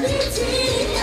Pretty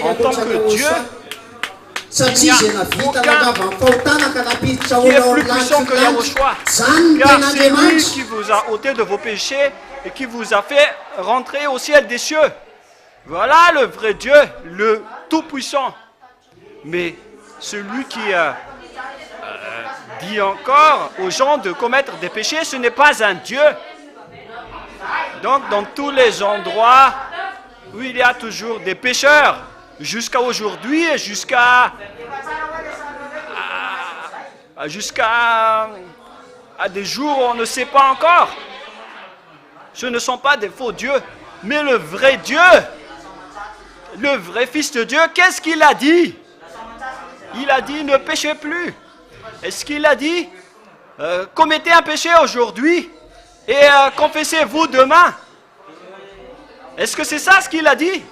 En tant que Dieu, Il n'y a aucun qui est plus puissant que Yahushua. Car c'est lui qui vous a ôté de vos péchés et qui vous a fait rentrer au ciel des cieux. Voilà le vrai Dieu, le Tout-Puissant. Mais celui qui dit encore aux gens de commettre des péchés, ce n'est pas un Dieu. Donc, dans tous les endroits où il y a toujours des pécheurs, jusqu'à aujourd'hui et jusqu'à des jours où on ne sait pas encore. Ce ne sont pas des faux dieux, mais le vrai Dieu, le vrai Fils de Dieu, qu'est-ce qu'il a dit? Il a dit ne péchez plus. Est-ce qu'il a dit commettez un péché aujourd'hui et confessez-vous demain? Est-ce que c'est ça ce qu'il a dit?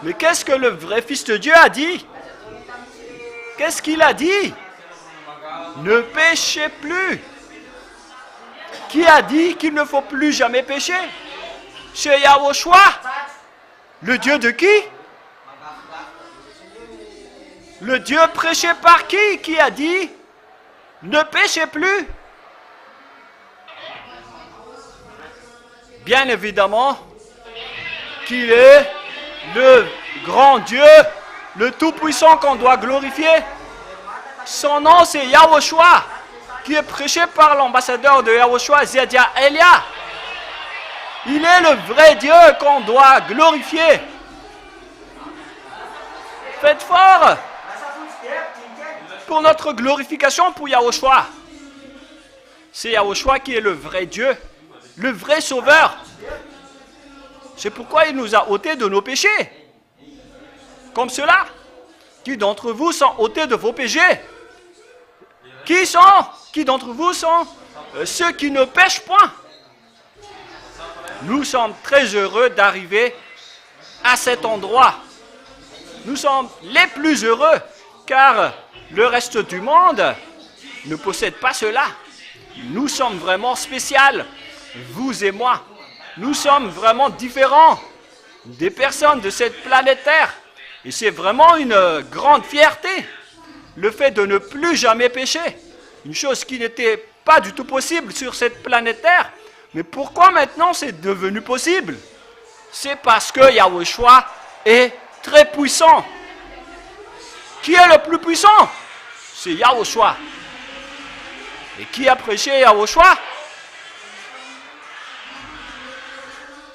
Mais qu'est-ce que le vrai Fils de Dieu a dit? Qu'est-ce qu'il a dit? Ne péchez plus. Qui a dit qu'il ne faut plus jamais pécher? C'est Yahushua. Le Dieu de qui? Le Dieu prêché par qui a dit ne péchez plus? Bien évidemment qu'il est le grand Dieu, le Tout-Puissant qu'on doit glorifier. Son nom c'est Yahushua, qui est prêché par l'ambassadeur de Yahushua, Zedia Elia. Il est le vrai Dieu qu'on doit glorifier. Faites fort pour notre glorification pour Yahushua. C'est Yahushua qui est le vrai Dieu, le vrai Sauveur. C'est pourquoi il nous a ôtés de nos péchés. Comme cela. Qui d'entre vous sont ôtés de vos péchés? Qui d'entre vous sont ceux qui ne pêchent point? Nous sommes très heureux d'arriver à cet endroit. Nous sommes les plus heureux, car le reste du monde ne possède pas cela. Nous sommes vraiment spéciaux, vous et moi. Nous sommes vraiment différents des personnes de cette planète Terre. Et c'est vraiment une grande fierté, le fait de ne plus jamais pécher. Une chose qui n'était pas du tout possible sur cette planète Terre. Mais pourquoi maintenant c'est devenu possible? C'est parce que Yahushua est très puissant. Qui est le plus puissant? C'est Yahushua. Et qui a prêché Yahushua?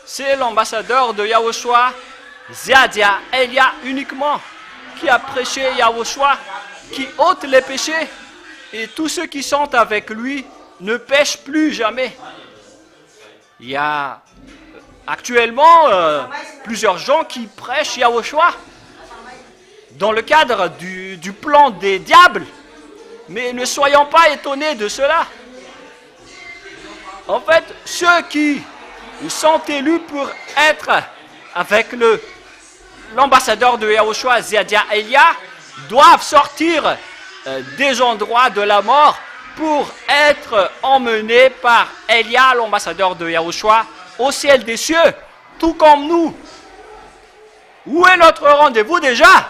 C'est l'ambassadeur de Yahushua, Zedia Elia uniquement, qui a prêché Yahushua, qui ôte les péchés. Et tous ceux qui sont avec lui ne pêchent plus jamais. Il y a actuellement plusieurs gens qui prêchent Yahushua dans le cadre du plan des diables. Mais ne soyons pas étonnés de cela. En fait, ceux qui sont élus pour être avec l'ambassadeur de Yahushua, Zedia Elia, doivent sortir des endroits de la mort pour être emmenés par Elia, l'ambassadeur de Yahushua, au ciel des cieux, tout comme nous. Où est notre rendez-vous déjà?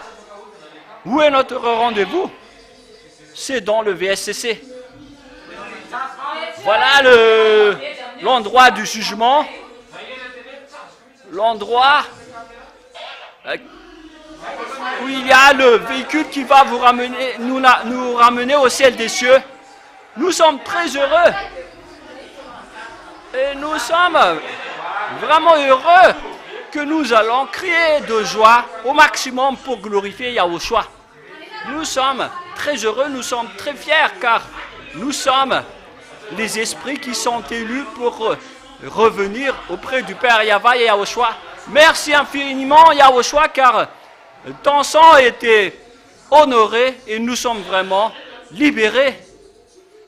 Où est notre rendez-vous? C'est dans le VSCC. Voilà l'endroit du jugement, l'endroit où il y a le véhicule qui va nous ramener au ciel des cieux. Nous sommes très heureux. Et nous sommes vraiment heureux que nous allons crier de joie au maximum pour glorifier Yahushua. Nous sommes très heureux, nous sommes très fiers car nous sommes les esprits qui sont élus pour revenir auprès du Père Yahweh et Yahushua. Merci infiniment Yahushua car ton sang a été honoré et nous sommes vraiment libérés.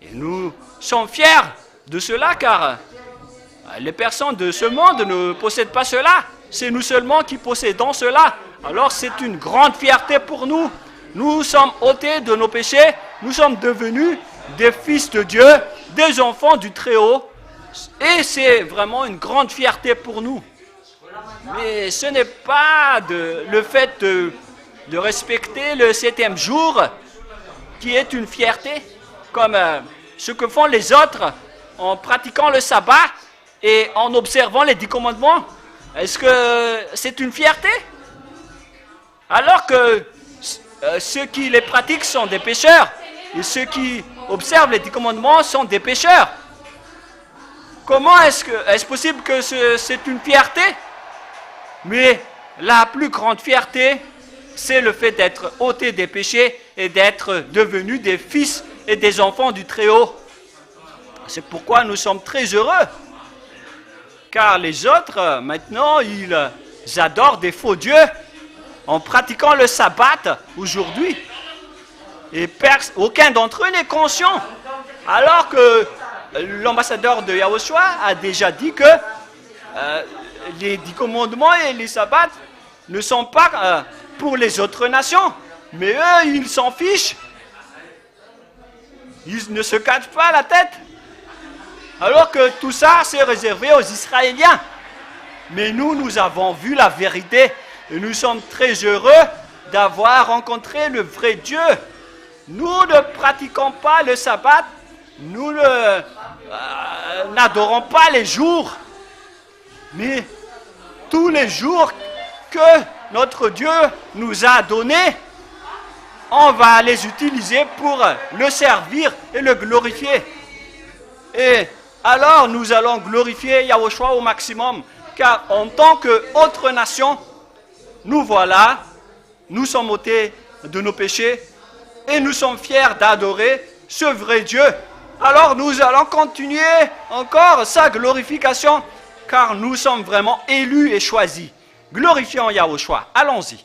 Et nous sommes fiers de cela car les personnes de ce monde ne possèdent pas cela. C'est nous seulement qui possédons cela. Alors c'est une grande fierté pour nous. Nous sommes ôtés de nos péchés. Nous sommes devenus des fils de Dieu, des enfants du Très-Haut. Et c'est vraiment une grande fierté pour nous. Mais ce n'est pas le fait de respecter le 7e jour, qui est une fierté, comme ce que font les autres en pratiquant le sabbat et en observant les 10 commandements. Est-ce que c'est une fierté? Alors que ceux qui les pratiquent sont des pécheurs, et ceux qui observent les 10 commandements sont des pécheurs. Comment est-ce possible que c'est une fierté? Mais la plus grande fierté, c'est le fait d'être ôté des péchés et d'être devenus des fils et des enfants du Très-Haut. C'est pourquoi nous sommes très heureux. Car les autres, maintenant, ils adorent des faux dieux en pratiquant le sabbat aujourd'hui. Et aucun d'entre eux n'est conscient. Alors que l'ambassadeur de Yahushua a déjà dit que les 10 commandements et les sabbats ne sont pas pour les autres nations. Mais eux, ils s'en fichent. Ils ne se cachent pas la tête. Alors que tout ça, c'est réservé aux Israéliens. Mais nous avons vu la vérité. Et nous sommes très heureux d'avoir rencontré le vrai Dieu. Nous ne pratiquons pas le sabbat. Nous n'adorons pas les jours. Mais tous les jours que notre Dieu nous a donnés, on va les utiliser pour le servir et le glorifier. Et alors nous allons glorifier Yahushua au maximum, car en tant qu'autre nation, nous voilà, nous sommes ôtés de nos péchés et nous sommes fiers d'adorer ce vrai Dieu. Alors nous allons continuer encore sa glorification, car nous sommes vraiment élus et choisis. Glorifions Yahushua. Allons-y.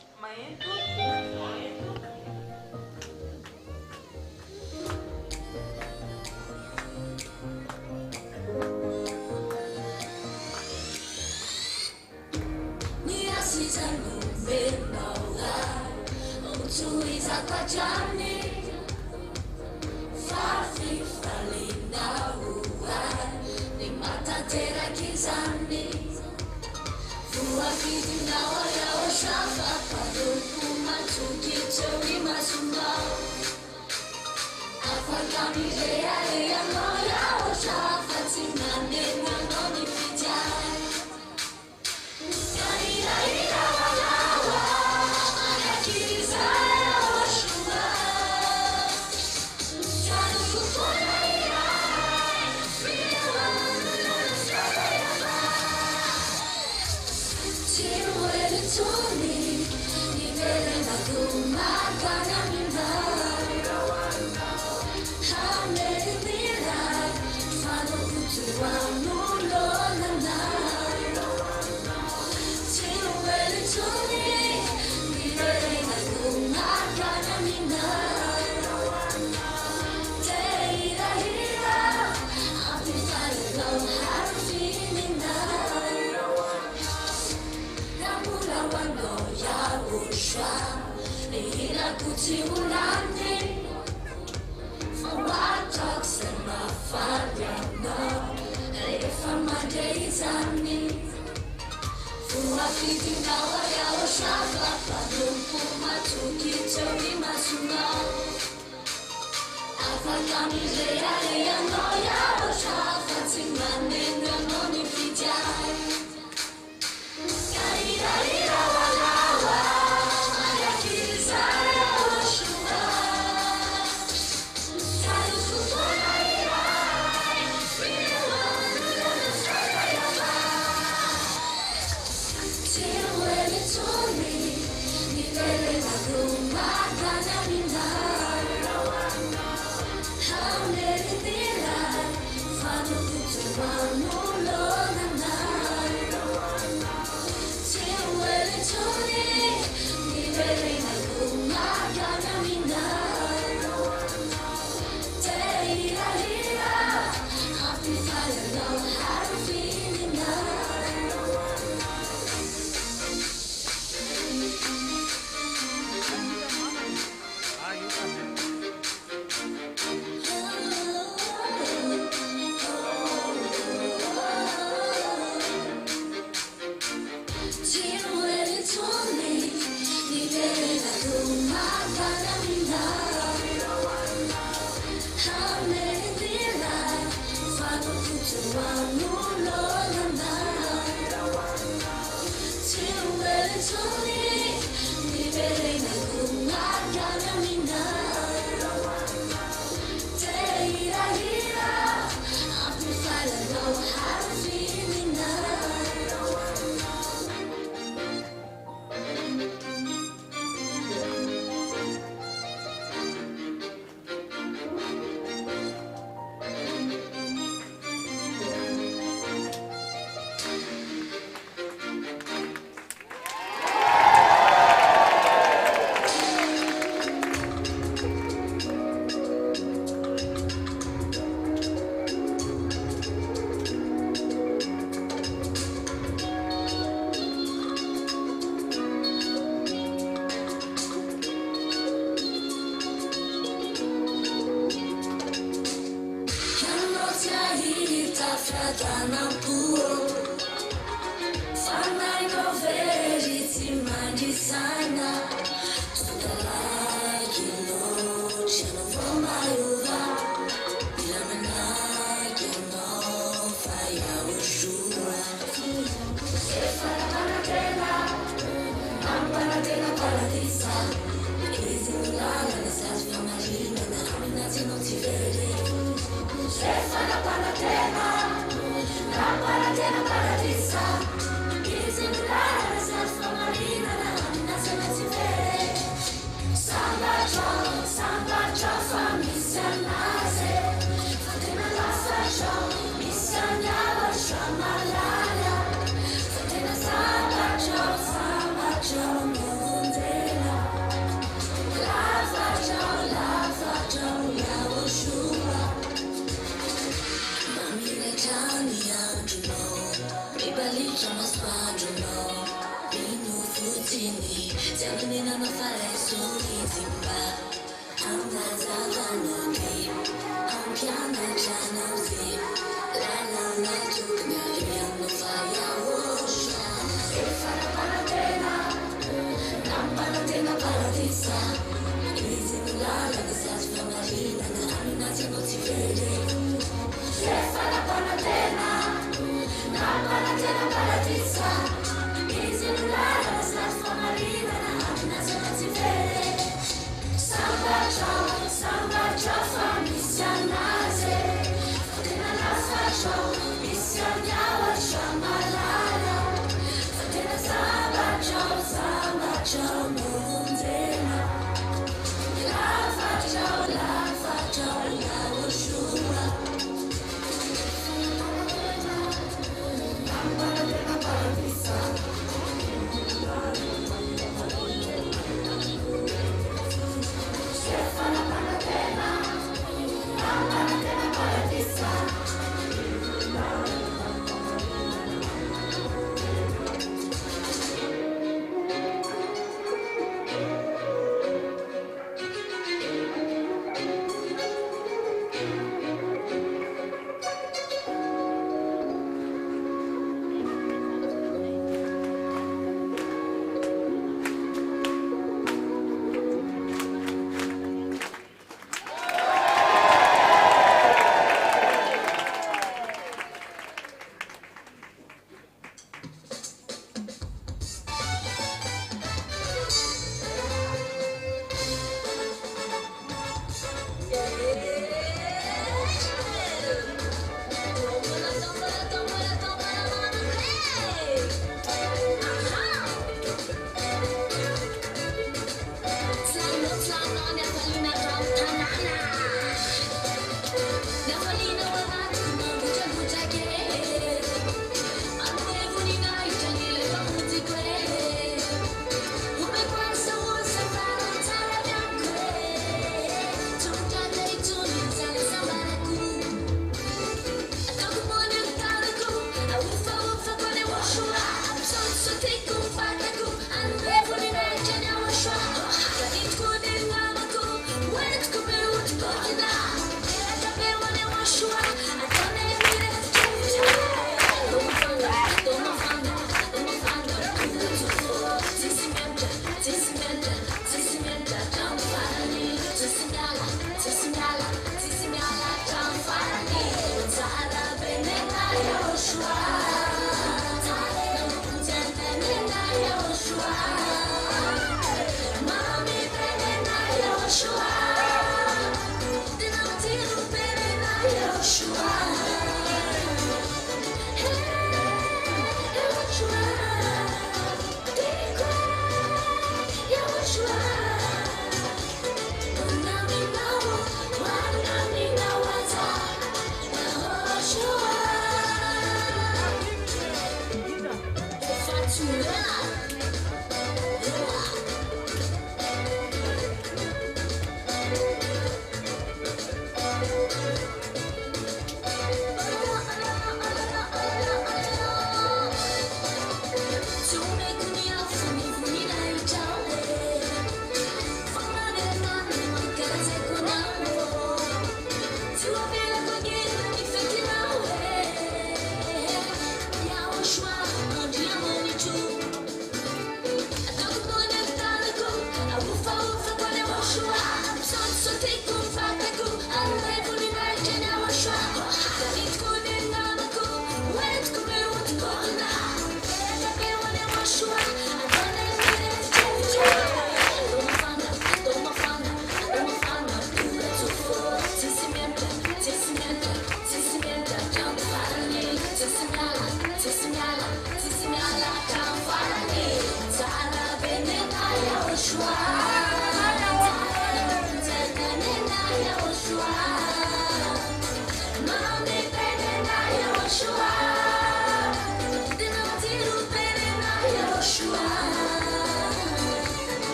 Hallelujah.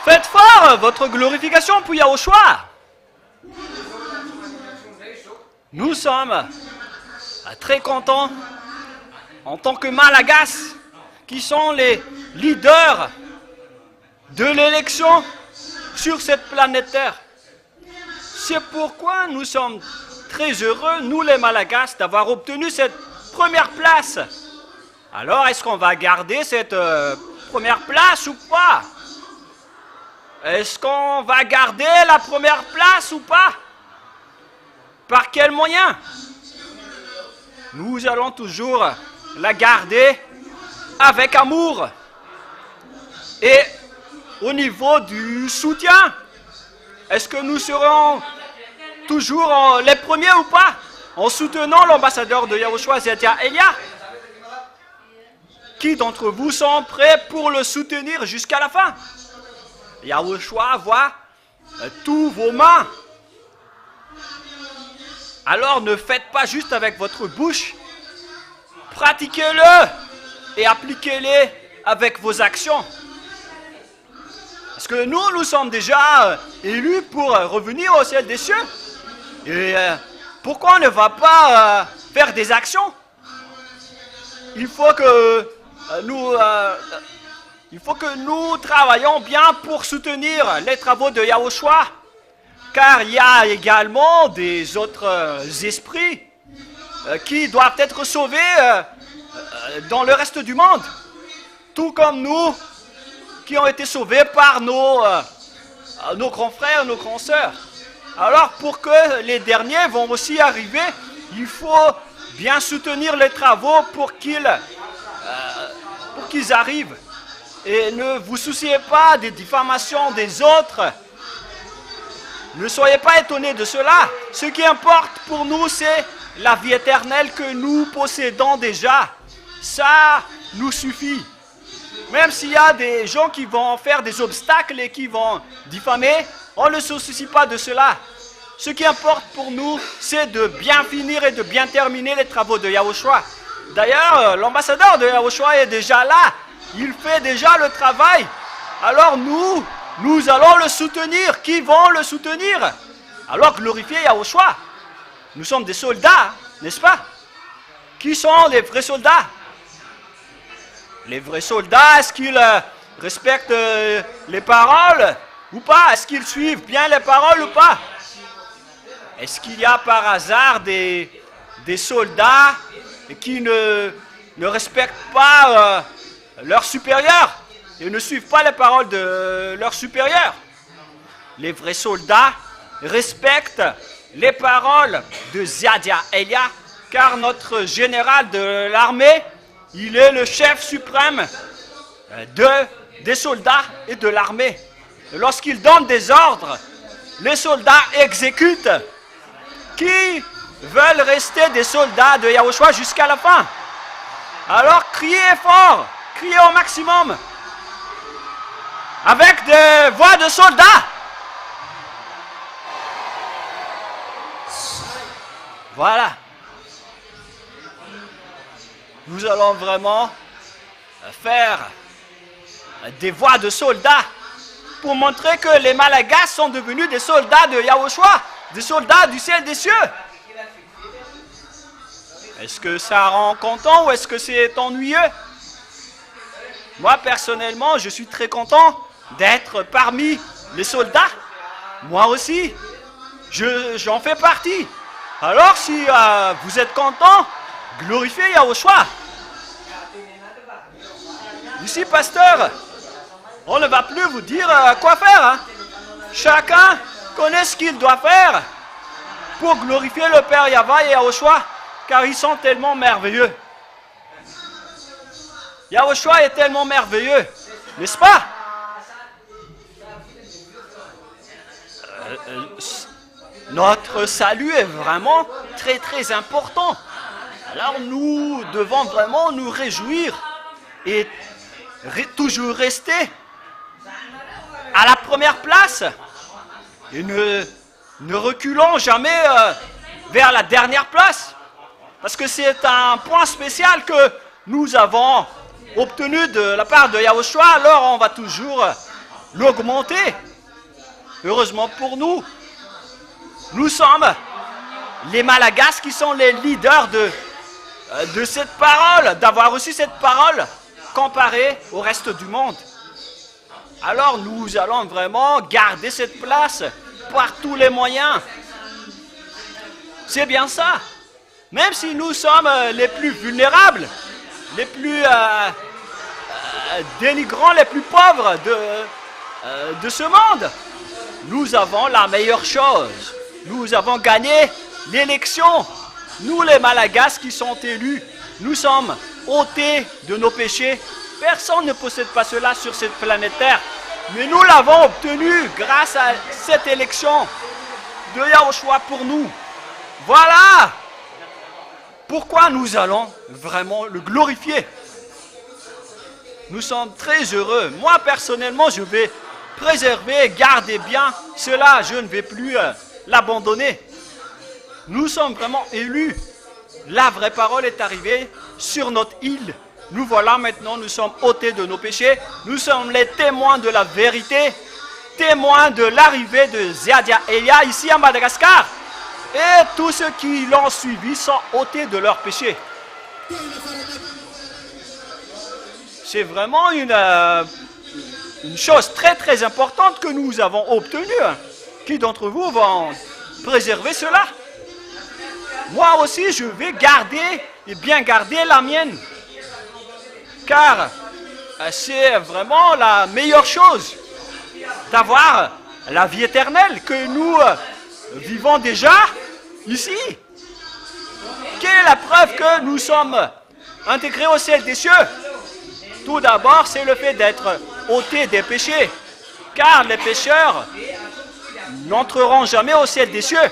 Faites fort votre glorification pour Yahushua. Nous sommes très contents en tant que Malagas, qui sont les leaders de l'élection sur cette planète Terre. C'est pourquoi nous sommes très heureux, nous les Malagas, d'avoir obtenu cette première place. Alors, est-ce qu'on va garder cette première place ou pas? Est-ce qu'on va garder la première place ou pas? Par quel moyen? Nous allons toujours la garder avec amour. Et au niveau du soutien, est-ce que nous serons toujours les premiers ou pas en soutenant l'ambassadeur de Yahushua, Zedia Elia? Qui d'entre vous sont prêts pour le soutenir jusqu'à la fin? Yahushua voit tous vos mains. Alors ne faites pas juste avec votre bouche, pratiquez-le et appliquez-le avec vos actions. Parce que nous sommes déjà élus pour revenir au ciel des cieux. Et pourquoi on ne va pas faire des actions? Il faut que nous travaillions bien pour soutenir les travaux de Yahushua. Car il y a également des autres esprits qui doivent être sauvés dans le reste du monde. Tout comme nous qui ont été sauvés par nos grands frères, nos grands sœurs. Alors pour que les derniers vont aussi arriver, il faut bien soutenir les travaux pour qu'ils arrivent. Et ne vous souciez pas des diffamations des autres. Ne soyez pas étonnés de cela. Ce qui importe pour nous, c'est la vie éternelle que nous possédons déjà. Ça nous suffit. Même s'il y a des gens qui vont faire des obstacles et qui vont diffamer, on ne se soucie pas de cela. Ce qui importe pour nous, c'est de bien finir et de bien terminer les travaux de Yahushua. D'ailleurs, l'ambassadeur de Yahushua est déjà là. Il fait déjà le travail. Alors nous allons le soutenir. Qui vont le soutenir? Alors glorifier Yahushua. Nous sommes des soldats, n'est-ce pas? Qui sont les vrais soldats? Les vrais soldats, est-ce qu'ils respectent les paroles ou pas? Est-ce qu'ils suivent bien les paroles ou pas? Est-ce qu'il y a par hasard des soldats qui ne respectent pas leurs supérieurs et ne suivent pas les paroles de leurs supérieurs? les vrais soldats, respectent les paroles de Ziadia Elia, car notre général de l'armée, il est le chef suprême des soldats et de l'armée. Lorsqu'il donne des ordres, les soldats exécutent. Qui veulent rester des soldats de Yahushua jusqu'à la fin? Alors criez fort, criez au maximum, avec des voix de soldats. Voilà. Nous allons vraiment faire des voix de soldats pour montrer que les Malagas sont devenus des soldats de Yahushua, des soldats du ciel des cieux. Est-ce que ça rend content ou est-ce que c'est ennuyeux? Moi, personnellement, je suis très content d'être parmi les soldats. Moi aussi, j'en fais partie. Alors, si vous êtes content, glorifiez Yahushua. Ici, pasteur, on ne va plus vous dire quoi faire. Hein. Chacun connaît ce qu'il doit faire pour glorifier le Père Yahweh et Yahushua, car ils sont tellement merveilleux. Yahushua est tellement merveilleux, n'est-ce pas? Notre salut est vraiment très très important. Alors nous devons vraiment nous réjouir et toujours rester à la première place et ne reculons jamais vers la dernière place, parce que c'est un point spécial que nous avons obtenu de la part de Yahushua. Alors on va toujours l'augmenter. Heureusement pour nous, nous sommes les Malagas qui sont les leaders de cette parole, d'avoir reçu cette parole comparée au reste du monde. Alors nous allons vraiment garder cette place par tous les moyens. C'est bien ça. Même si nous sommes les plus vulnérables, les plus dénigrants, les plus pauvres de ce monde, nous avons la meilleure chose. Nous avons gagné l'élection. Nous, les Malagas qui sont élus, nous sommes ôtés de nos péchés. Personne ne possède pas cela sur cette planète Terre. Mais nous l'avons obtenu grâce à cette élection de Yahushua pour nous. Voilà pourquoi nous allons vraiment le glorifier. Nous sommes très heureux. Moi, personnellement, je vais préserver, garder bien cela. Je ne vais plus l'abandonner. Nous sommes vraiment élus. La vraie parole est arrivée sur notre île. Nous voilà maintenant, nous sommes ôtés de nos péchés. Nous sommes les témoins de la vérité, témoins de l'arrivée de Ziadia Elia ici à Madagascar. Et tous ceux qui l'ont suivi sont ôtés de leurs péchés. C'est vraiment une chose très très importante que nous avons obtenue. Qui d'entre vous vont préserver cela? Moi aussi, je vais garder et bien garder la mienne. Car c'est vraiment la meilleure chose d'avoir la vie éternelle que nous vivons déjà ici. Quelle est la preuve que nous sommes intégrés au ciel des cieux? Tout d'abord, c'est le fait d'être ôtés des péchés. Car les pécheurs n'entreront jamais au ciel des cieux.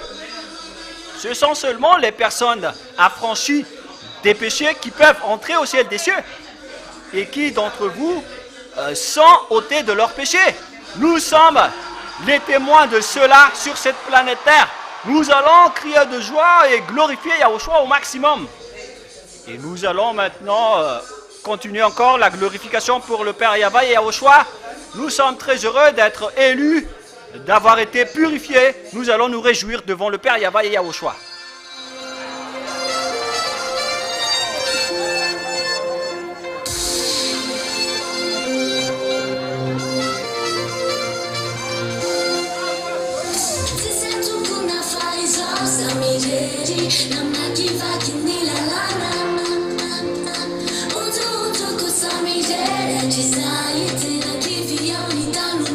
Ce sont seulement les personnes affranchies des péchés qui peuvent entrer au ciel des cieux. Et qui d'entre vous sont ôtés de leurs péchés? Nous sommes les témoins de cela sur cette planète Terre. Nous allons crier de joie et glorifier Yahushua au maximum. Et nous allons maintenant continuer encore la glorification pour le Père Yahweh et Yahushua. Nous sommes très heureux d'être élus, d'avoir été purifiés. Nous allons nous réjouir devant le Père Yahweh et Yahushua. Desire to give you only done,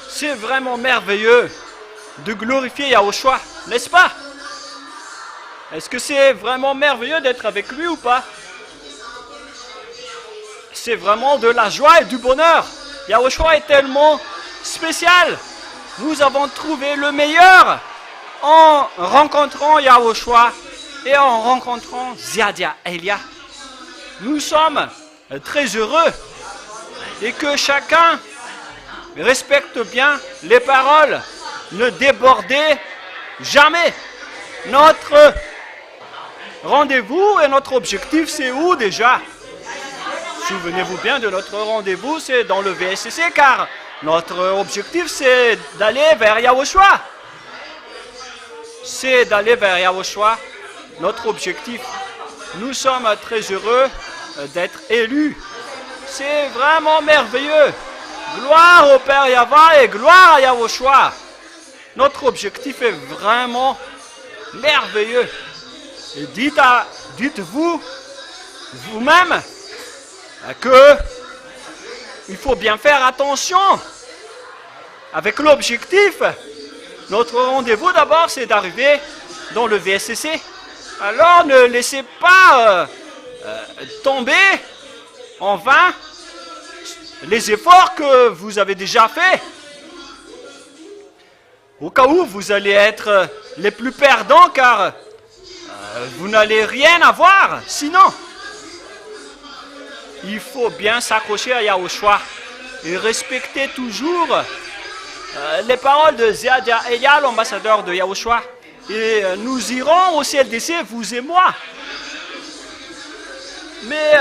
C'est vraiment merveilleux de glorifier Yahushua, n'est-ce pas? Est-ce que c'est vraiment merveilleux d'être avec lui ou pas? C'est vraiment de la joie et du bonheur. Yahushua est tellement spécial. Nous avons trouvé le meilleur en rencontrant Yahushua et en rencontrant Ziadia Elia. Nous sommes très heureux et que chacun respecte bien les paroles. Ne débordez jamais. Notre rendez-vous et notre objectif, c'est où déjà? Souvenez-vous bien de notre rendez-vous, c'est dans le VSCC, car notre objectif, c'est d'aller vers Yahushua. C'est d'aller vers Yahushua, notre objectif. Nous sommes très heureux d'être élus. C'est vraiment merveilleux. Gloire au Père Yahva et gloire à Yahushua. Notre objectif est vraiment merveilleux. Et dites-vous vous-même que il faut bien faire attention avec l'objectif. Notre rendez-vous d'abord, c'est d'arriver dans le VSCC. Alors ne laissez pas tomber en vain les efforts que vous avez déjà faits. Au cas où vous allez être les plus perdants, car vous n'allez rien avoir sinon. Il faut bien s'accrocher à Yahushua et respecter toujours les paroles de Ziadia Elia, l'ambassadeur de Yahushua. Et nous irons au CLDC, vous et moi. Mais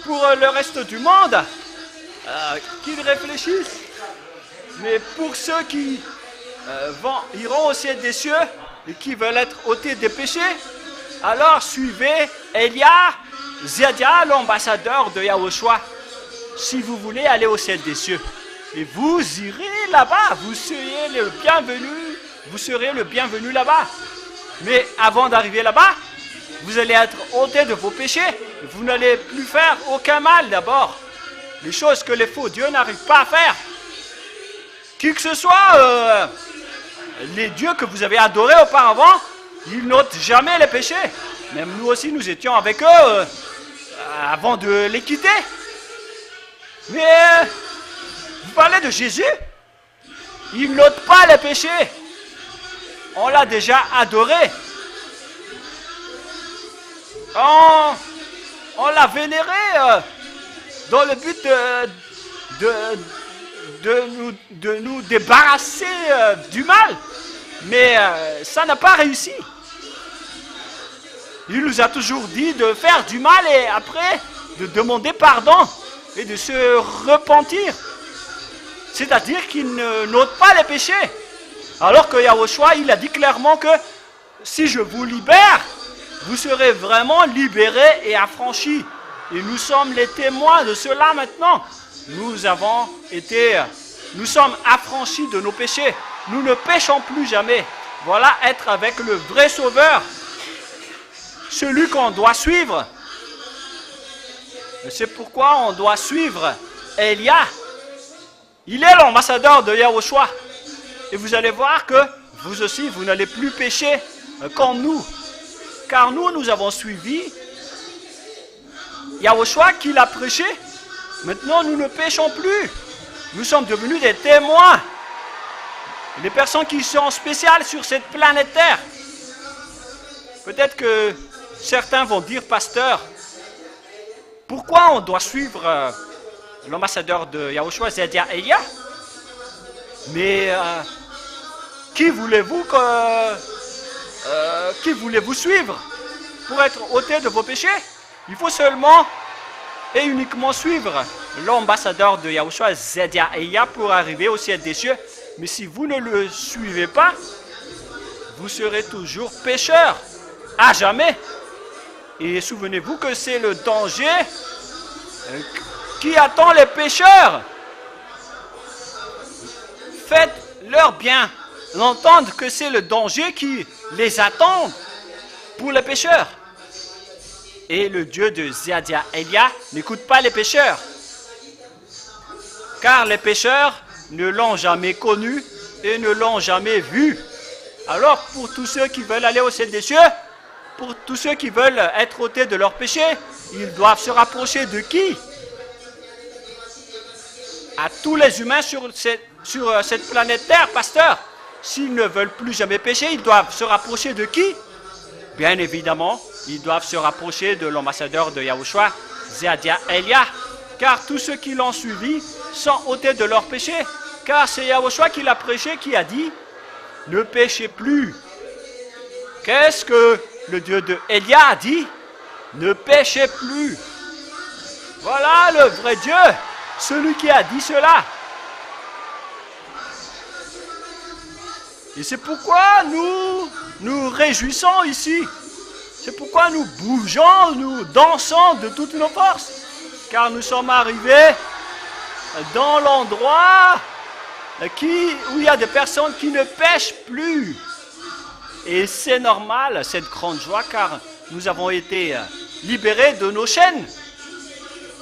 pour le reste du monde, qu'ils réfléchissent. Mais pour ceux qui iront au ciel des cieux et qui veulent être ôtés des péchés, alors suivez Elia, Ziadia, l'ambassadeur de Yahushua, si vous voulez aller au ciel des cieux. Et vous irez là-bas, vous serez le bienvenu là-bas. Mais avant d'arriver là-bas, vous allez être ôtés de vos péchés. Vous n'allez plus faire aucun mal d'abord. Les choses que les faux dieux n'arrivent pas à faire. Qui que ce soit, les dieux que vous avez adorés auparavant, ils n'ôtent jamais les péchés. Même nous aussi, nous étions avec eux avant de les quitter. Mais vous parlez de Jésus? Il n'ôte pas les péchés. On l'a déjà adoré. On l'a vénéré dans le but de nous débarrasser du mal. Mais ça n'a pas réussi. Il nous a toujours dit de faire du mal et après de demander pardon et de se repentir. C'est-à-dire qu'il n'ôte pas les péchés. Alors que Yahushua, il a dit clairement que si je vous libère, vous serez vraiment libérés et affranchis. Et nous sommes les témoins de cela maintenant. Nous sommes affranchis de nos péchés. Nous ne péchons plus jamais. Voilà être avec le vrai Sauveur. Celui qu'on doit suivre. C'est pourquoi on doit suivre Elia. Il est l'ambassadeur de Yahushua. Et vous allez voir que vous aussi, vous n'allez plus pécher comme nous. Car nous avons suivi Yahushua qui l'a prêché. Maintenant, nous ne péchons plus. Nous sommes devenus des témoins. Des personnes qui sont spéciales sur cette planète Terre. Peut-être que certains vont dire, pasteur, pourquoi on doit suivre l'ambassadeur de Yahushua, Ziadia Elia? Mais qui voulez-vous suivre pour être ôté de vos péchés? Il faut seulement et uniquement suivre l'ambassadeur de Yahushua, Ziadia Elia, pour arriver au ciel des cieux. Mais si vous ne le suivez pas, vous serez toujours pécheur, à jamais. Et souvenez-vous que c'est le danger qui attend les pécheurs. Faites-leur bien l'entendre que c'est le danger qui les attend pour les pécheurs. Et le Dieu de Zeadia Elia n'écoute pas les pécheurs. Car les pécheurs ne l'ont jamais connu et ne l'ont jamais vu. Alors pour tous ceux qui veulent aller au ciel des cieux, pour tous ceux qui veulent être ôtés de leurs péchés, ils doivent se rapprocher de qui? À tous les humains sur cette planète Terre, pasteur. S'ils ne veulent plus jamais pécher, ils doivent se rapprocher de qui? Bien évidemment, ils doivent se rapprocher de l'ambassadeur de Yahushua, Zeadia Elia, car tous ceux qui l'ont suivi sont ôtés de leurs péchés, car c'est Yahushua qui l'a prêché, qui a dit « Ne péchez plus ». Qu'est-ce que le Dieu de Elia a dit? Ne péchez plus. Voilà le vrai Dieu, celui qui a dit cela. Et c'est pourquoi nous réjouissons ici. C'est pourquoi nous bougeons, nous dansons de toutes nos forces. Car nous sommes arrivés dans l'endroit où il y a des personnes qui ne pêchent plus. Et c'est normal, cette grande joie, car nous avons été libérés de nos chaînes.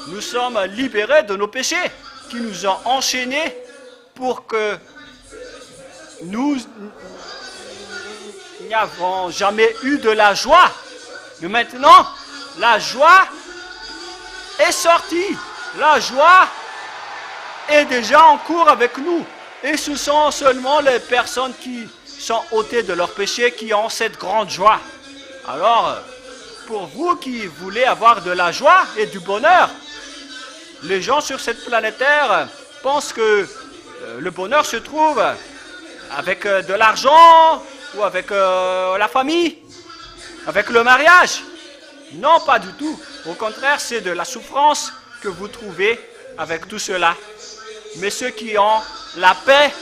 Nous sommes libérés de nos péchés qui nous ont enchaînés pour que nous n'avons jamais eu de la joie. Mais maintenant, la joie est sortie. La joie est déjà en cours avec nous. Et ce sont seulement les personnes qui sont ôtées de leurs péchés qui ont cette grande joie. Alors, pour vous qui voulez avoir de la joie et du bonheur, les gens sur cette planète Terre pensent que le bonheur se trouve avec de l'argent ou avec la famille, avec le mariage. Non, pas du tout. Au contraire, c'est de la souffrance que vous trouvez avec tout cela. Mais ceux qui ont la paix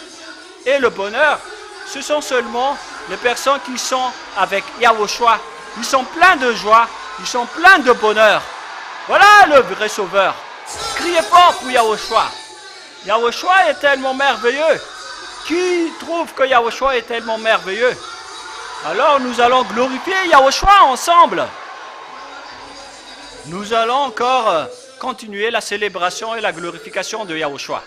et le bonheur, ce sont seulement les personnes qui sont avec Yahushua. Ils sont pleins de joie, ils sont pleins de bonheur. Voilà le vrai sauveur. Criez fort pour Yahushua. Yahushua est tellement merveilleux. Qui trouve que Yahushua est tellement merveilleux? Alors nous allons glorifier Yahushua ensemble. Nous allons encore continuer la célébration et la glorification de Yahushua.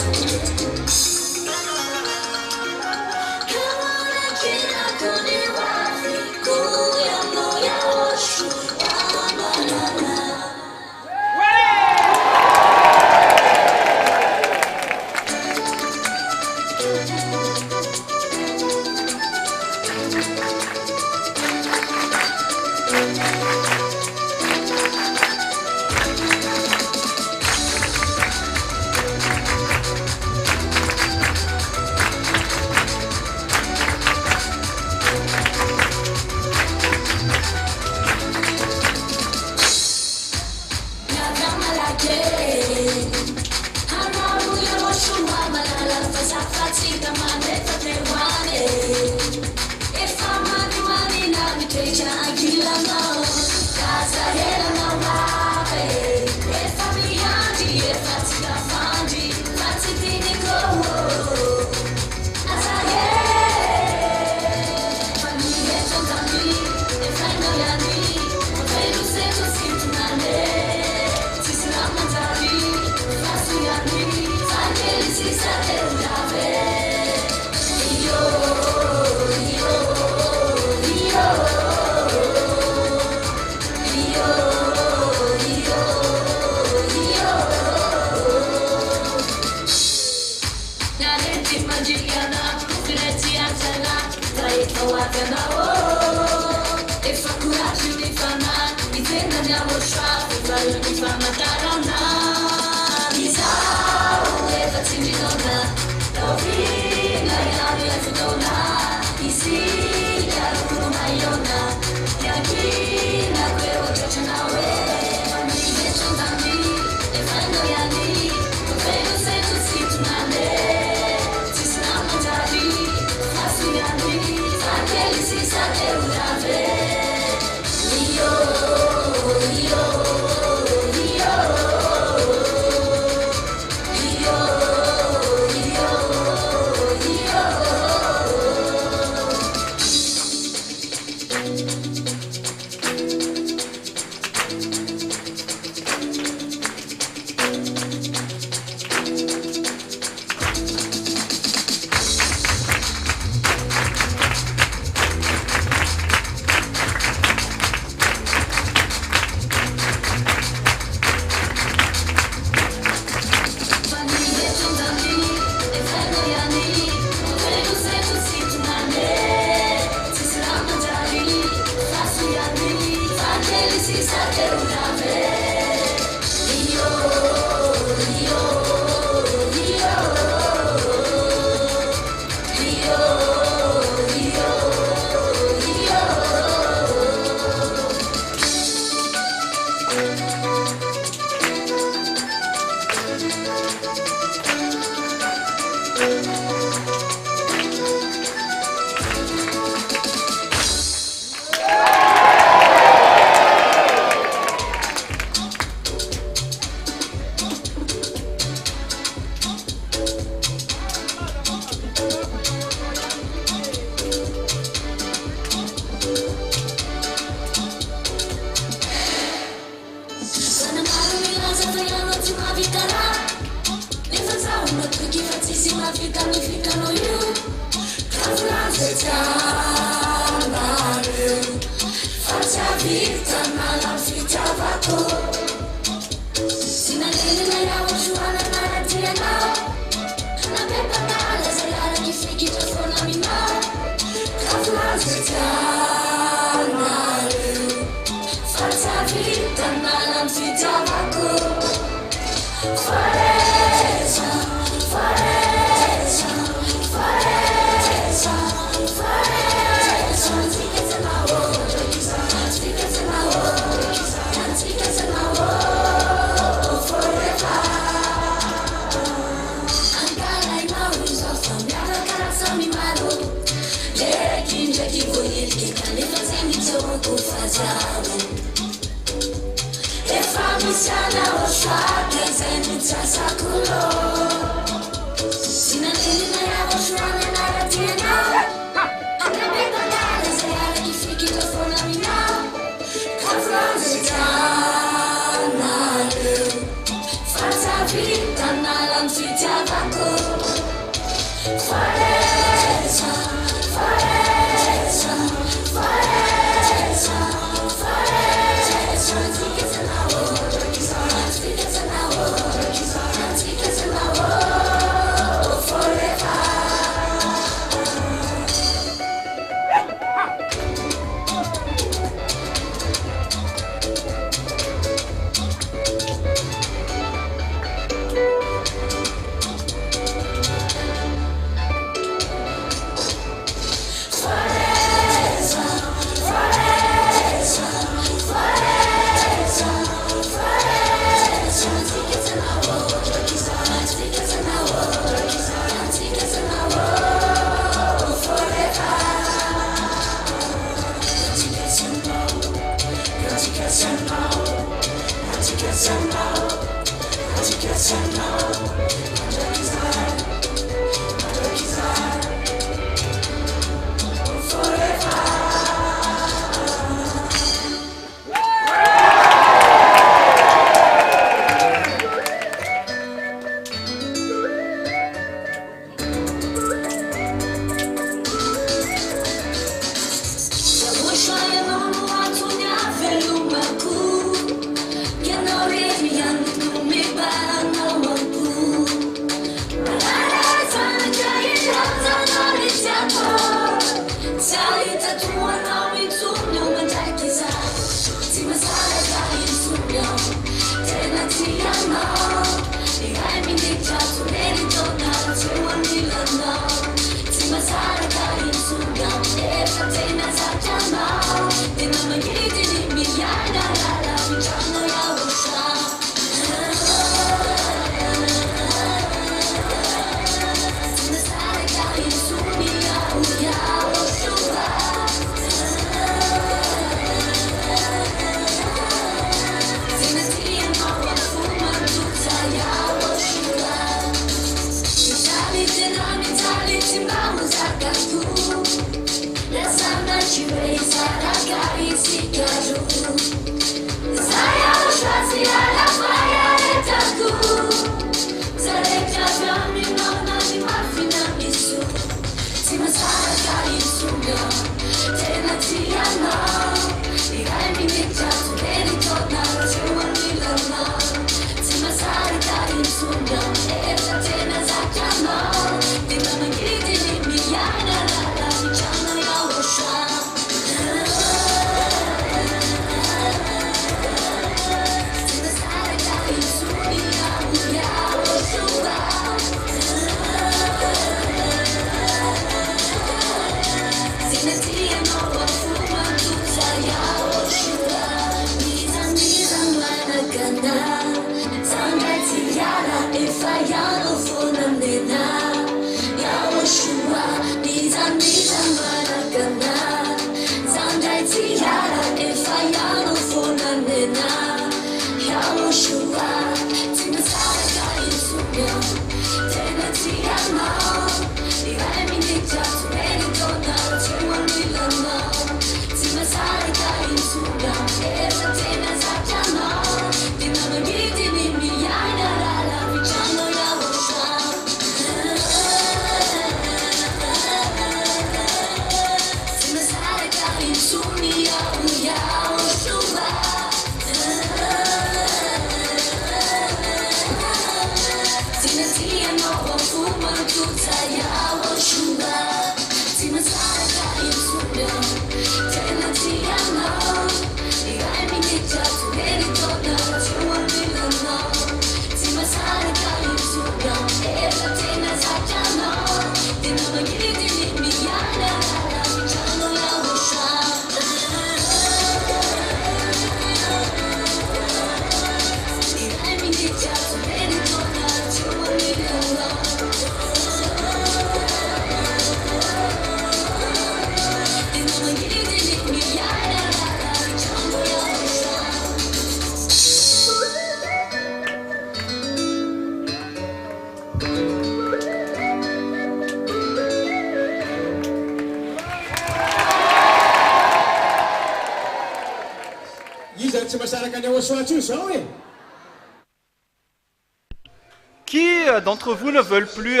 Qui d'entre vous ne veulent plus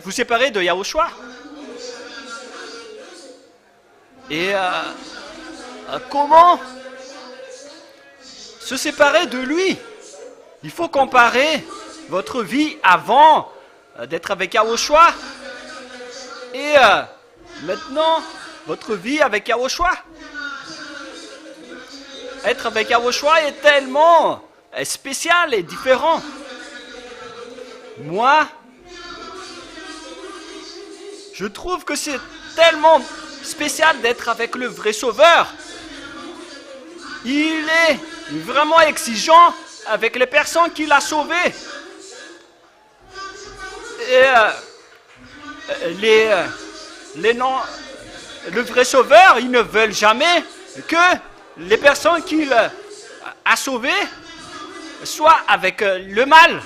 vous séparer de Yahushua? Et comment se séparer de lui? Il faut comparer votre vie avant d'être avec Yahushua et maintenant votre vie avec Yahushua. Être avec Yahushua est tellement spécial et différent. Moi, je trouve que c'est tellement spécial d'être avec le vrai Sauveur. Il est vraiment exigeant avec les personnes qu'il a sauvées. Et le vrai Sauveur, ils ne veulent jamais que les personnes qu'il a sauvées soient avec le mal.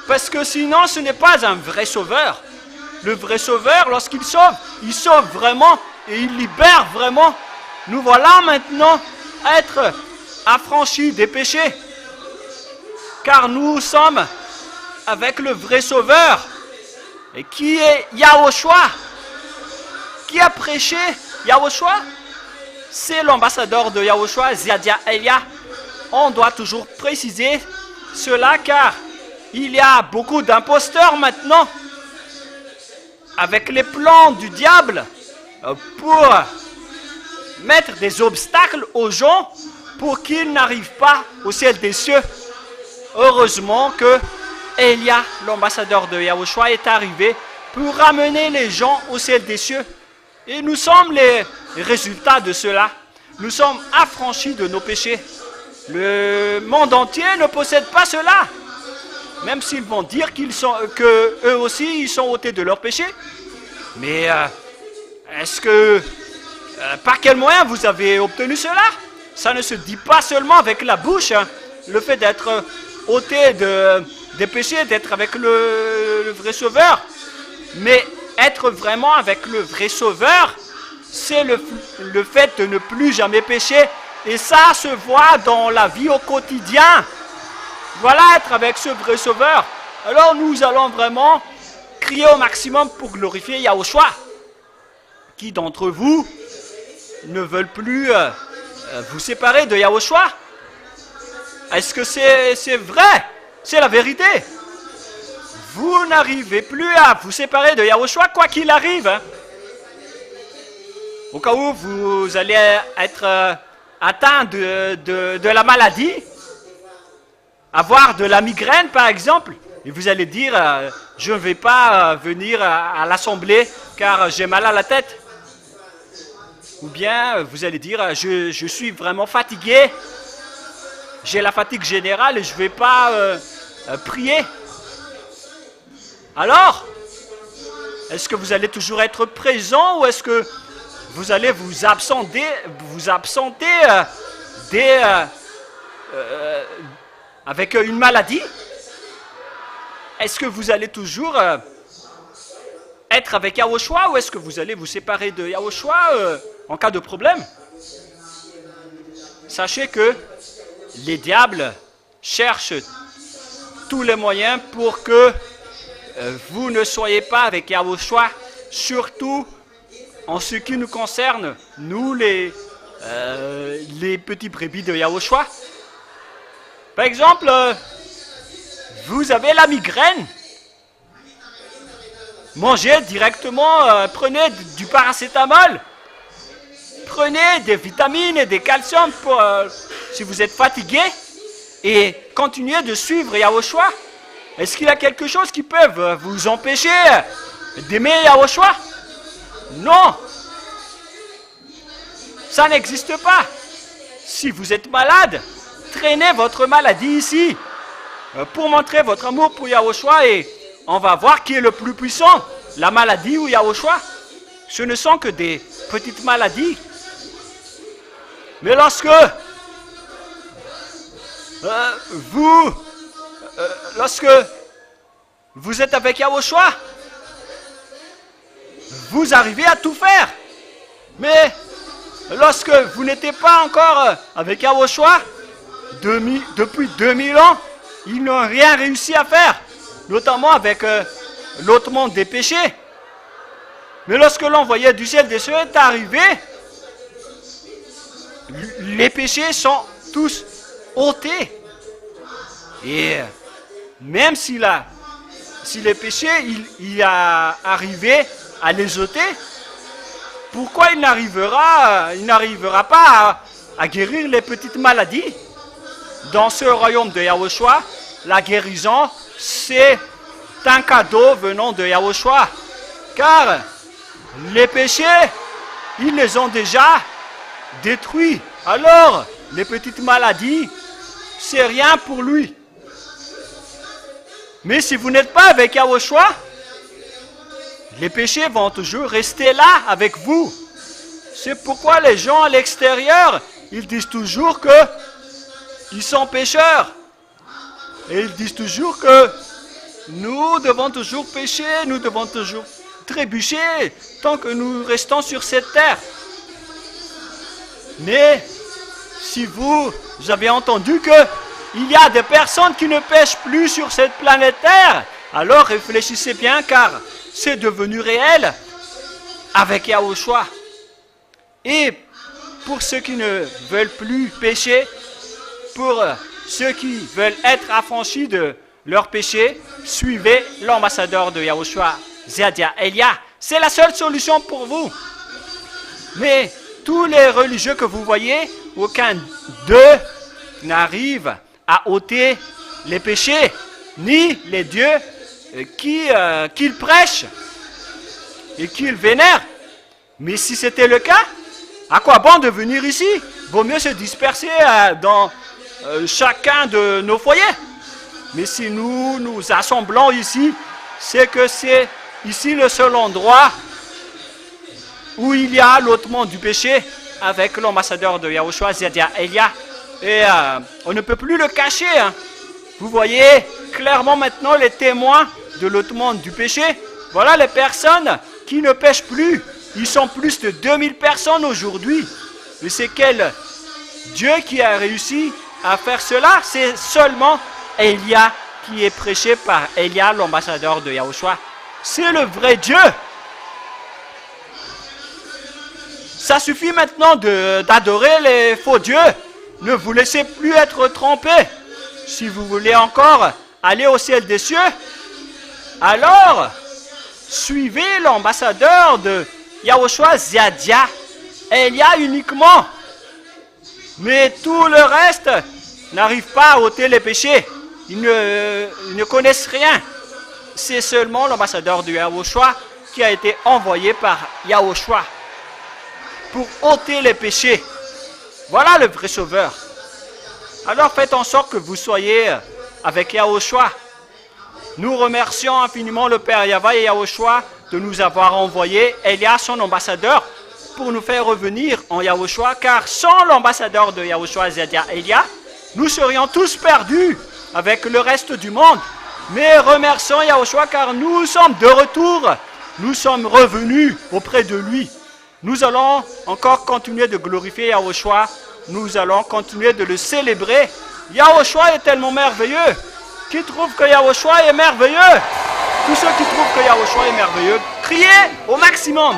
Parce que sinon, ce n'est pas un vrai Sauveur. Le vrai Sauveur, lorsqu'il sauve, il sauve vraiment et il libère vraiment. Nous voilà maintenant être affranchis des péchés. Car nous sommes avec le vrai Sauveur. Et qui est Yahushua? Qui a prêché Yahushua? C'est l'ambassadeur de Yahushua, Ziadia Elia. On doit toujours préciser cela car il y a beaucoup d'imposteurs maintenant avec les plans du diable pour mettre des obstacles aux gens pour qu'ils n'arrivent pas au ciel des cieux. Heureusement que Elia, l'ambassadeur de Yahushua, est arrivé pour ramener les gens au ciel des cieux. Et nous sommes les résultats de cela. Nous sommes affranchis de nos péchés. Le monde entier ne possède pas cela. Même s'ils vont dire que eux aussi, ils sont ôtés de leurs péchés. Mais est-ce que, par quel moyen vous avez obtenu cela? Ça ne se dit pas seulement avec la bouche, hein, le fait d'être ôté des péchés, d'être avec le vrai Sauveur. Mais être vraiment avec le vrai Sauveur, c'est le fait de ne plus jamais pécher. Et ça se voit dans la vie au quotidien. Voilà, être avec ce vrai Sauveur. Alors nous allons vraiment crier au maximum pour glorifier Yahushua. Qui d'entre vous ne veulent plus vous séparer de Yahushua? Est-ce que c'est vrai? C'est la vérité. Vous n'arrivez plus à vous séparer de Yahushua quoi qu'il arrive. Hein. Au cas où vous allez être atteint de la maladie, avoir de la migraine par exemple, et vous allez dire je ne vais pas venir à l'assemblée car j'ai mal à la tête. Ou bien vous allez dire je suis vraiment fatigué, j'ai la fatigue générale et je ne vais pas prier. Alors, est-ce que vous allez toujours être présent ou est-ce que vous allez vous absenter avec une maladie? Est-ce que vous allez toujours être avec Yahushua ou est-ce que vous allez vous séparer de Yahushua en cas de problème? Sachez que les diables cherchent tous les moyens pour que vous ne soyez pas avec Yahushua, surtout en ce qui nous concerne, nous les petits brebis de Yahushua. Par exemple, vous avez la migraine, mangez directement, prenez du paracétamol, prenez des vitamines et des calciums pour, si vous êtes fatigué, et continuez de suivre Yahushua. Est-ce qu'il y a quelque chose qui peut vous empêcher d'aimer Yahushua? Non. Ça n'existe pas. Si vous êtes malade, traînez votre maladie ici pour montrer votre amour pour Yahushua et on va voir qui est le plus puissant, la maladie ou Yahushua. Ce ne sont que des petites maladies. Mais lorsque vous êtes avec Yahushua, vous arrivez à tout faire. Mais lorsque vous n'étiez pas encore avec Yahushua, depuis 2000 ans, ils n'ont rien réussi à faire, notamment avec l'ôtement des péchés. Mais lorsque l'envoyé du ciel des cieux est arrivé, les péchés sont tous ôtés. Et même si les péchés, il a arrivé à les ôter, pourquoi il n'arrivera pas à guérir les petites maladies? Dans ce royaume de Yahushua, la guérison, c'est un cadeau venant de Yahushua. Car les péchés, ils les ont déjà détruits. Alors, les petites maladies, c'est rien pour lui. Mais si vous n'êtes pas avec Yahushua, les péchés vont toujours rester là avec vous. C'est pourquoi les gens à l'extérieur, ils disent toujours qu'ils sont pécheurs. Et ils disent toujours que nous devons toujours pécher, nous devons toujours trébucher tant que nous restons sur cette terre. Mais si vous avez entendu qu'il y a des personnes qui ne pêchent plus sur cette planète Terre, alors réfléchissez bien car c'est devenu réel avec Yahushua. Et pour ceux qui ne veulent plus pécher, pour ceux qui veulent être affranchis de leurs péchés, suivez l'ambassadeur de Yahushua, Zeadia Elia. C'est la seule solution pour vous. Mais tous les religieux que vous voyez, aucun d'eux n'arrive à ôter les péchés, ni les dieux qu'ils prêchent et qu'ils vénèrent. Mais si c'était le cas, à quoi bon de venir ici? Vaut mieux se disperser dans chacun de nos foyers. Mais si nous nous assemblons ici, c'est que c'est ici le seul endroit où il y a l'ôtement du péché avec l'ambassadeur de Yahushua, Zedia Elia. Et on ne peut plus le cacher. Hein. Vous voyez clairement maintenant les témoins de l'ôtement du péché. Voilà les personnes qui ne pêchent plus. Ils sont plus de 2000 personnes aujourd'hui. Et c'est quel Dieu qui a réussi à faire cela? C'est seulement Elia qui est prêché par Elia, l'ambassadeur de Yahushua. C'est le vrai Dieu. Ça suffit maintenant d'adorer les faux dieux. Ne vous laissez plus être trompés. Si vous voulez encore aller au ciel des cieux, alors suivez l'ambassadeur de Yahushua, Zedia Elia uniquement. Mais tout le reste n'arrive pas à ôter les péchés. Ils ne connaissent rien. C'est seulement l'ambassadeur de Yahushua qui a été envoyé par Yahushua pour ôter les péchés. Voilà le vrai sauveur. Alors faites en sorte que vous soyez avec Yahushua. Nous remercions infiniment le Père Yahweh et Yahushua de nous avoir envoyé Elia, son ambassadeur, pour nous faire revenir en Yahushua, car sans l'ambassadeur de Yahushua, Zedia Elia, nous serions tous perdus avec le reste du monde. Mais remercions Yahushua car nous sommes de retour, nous sommes revenus auprès de lui. Nous allons encore continuer de glorifier Yahushua, nous allons continuer de le célébrer. Yahushua est tellement merveilleux. Qui trouve que Yahushua est merveilleux? Tous ceux qui trouvent que Yahushua est merveilleux, criez au maximum.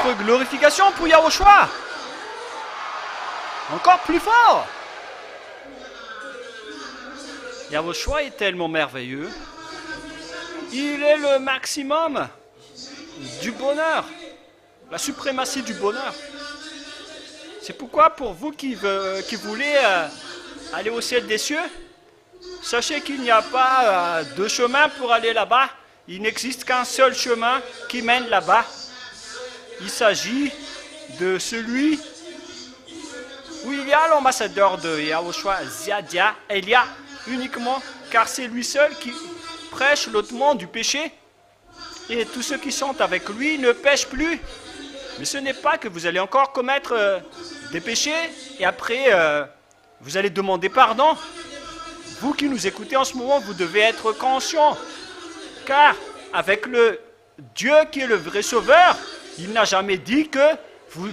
Votre glorification pour Yahushua. Encore plus fort. Yahushua est tellement merveilleux. Il est le maximum du bonheur. la suprématie du bonheur. C'est pourquoi pour vous qui voulez aller au ciel des cieux, sachez qu'il n'y a pas de chemin pour aller là-bas. Il n'existe qu'un seul chemin qui mène là-bas. Il s'agit de celui où il y a l'ambassadeur de Yahushua, Ziadia, Elia, uniquement, car c'est lui seul qui prêche l'ôtement du péché. Et tous ceux qui sont avec lui ne pêchent plus. Mais ce n'est pas que vous allez encore commettre des péchés et après vous allez demander pardon. Vous qui nous écoutez en ce moment, vous devez être conscient. Car avec le Dieu qui est le vrai sauveur, il n'a jamais dit que vous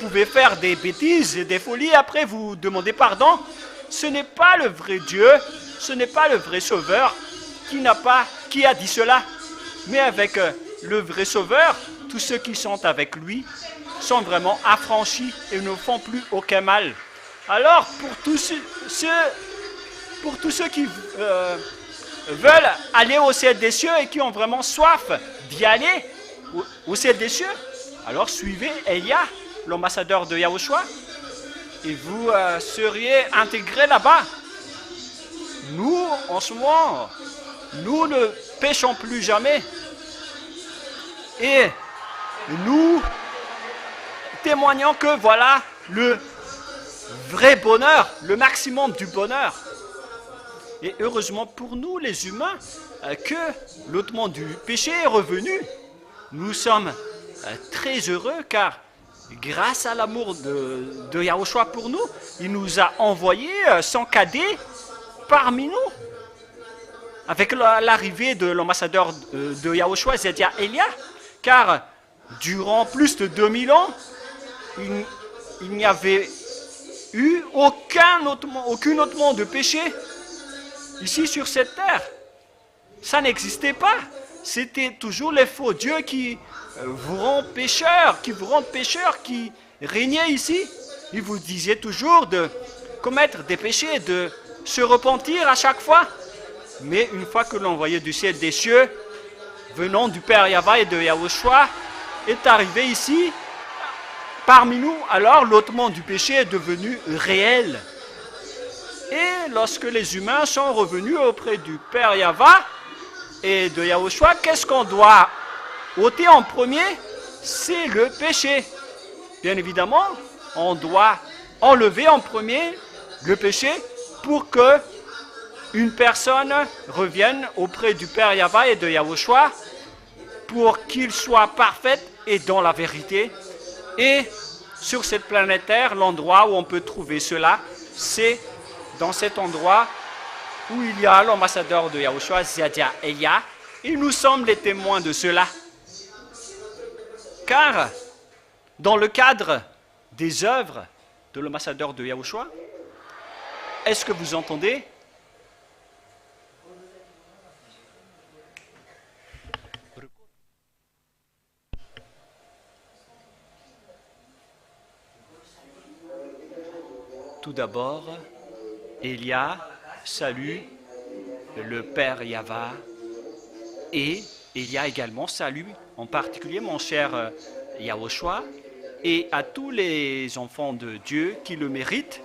pouvez faire des bêtises et des folies et après vous demandez pardon. Ce n'est pas le vrai Dieu, ce n'est pas le vrai sauveur qui a dit cela. Mais avec le vrai sauveur, tous ceux qui sont avec lui sont vraiment affranchis et ne font plus aucun mal. Alors, pour tous ceux qui veulent aller au ciel des cieux et qui ont vraiment soif d'y aller au ciel des cieux, alors suivez Elia, l'ambassadeur de Yahushua, et vous seriez intégrés là-bas. Nous, en ce moment, nous ne péchons plus jamais. Et nous témoignons que voilà le vrai bonheur, le maximum du bonheur. Et heureusement pour nous, les humains, que l'ôtement du péché est revenu. Nous sommes très heureux car grâce à l'amour de Yahushua pour nous, il nous a envoyé son cadet parmi nous. Avec l'arrivée de l'ambassadeur de Yahushua, Ziadia Elia, car durant plus de 2000 ans, il n'y avait eu aucun ôtement de péché ici sur cette terre. Ça n'existait pas. C'était toujours les faux dieux qui vous rendent pécheurs, qui régnaient ici. Ils vous disaient toujours de commettre des péchés, de se repentir à chaque fois. Mais une fois que l'envoyé du ciel des cieux, venant du Père Yahva et de Yahushua, est arrivé ici, parmi nous, alors l'ôtement du péché est devenu réel. Et lorsque les humains sont revenus auprès du Père Yahva et de Yahushua, qu'est-ce qu'on doit ôter en premier? C'est le péché. Bien évidemment, on doit enlever en premier le péché pour que une personne revienne auprès du Père Yahva et de Yahushua pour qu'il soit parfait et dans la vérité. Et sur cette planète Terre, l'endroit où on peut trouver cela, c'est dans cet endroit où il y a l'ambassadeur de Yahushua, Ziadia Elia, et nous sommes les témoins de cela. Car, dans le cadre des œuvres de l'ambassadeur de Yahushua, est-ce que vous entendez? Tout d'abord, Elia salue le Père Yahva et Elia également salue en particulier mon cher Yahushua et à tous les enfants de Dieu qui le méritent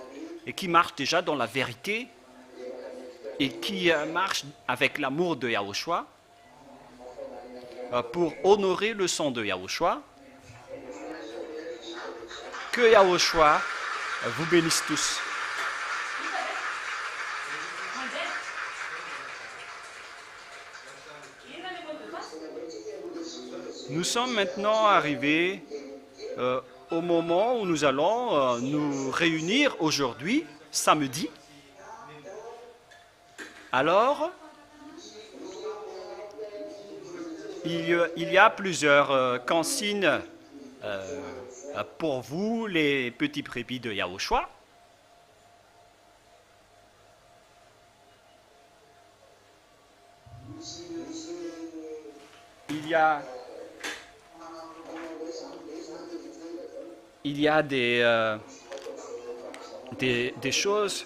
et qui marchent déjà dans la vérité et qui marchent avec l'amour de Yahushua pour honorer le sang de Yahushua. Que Yahushua vous bénisse tous. Nous sommes maintenant arrivés au moment où nous allons nous réunir aujourd'hui, samedi. Alors, il y a plusieurs consignes pour vous, les petits prépis de Yahushua. Il y a des choses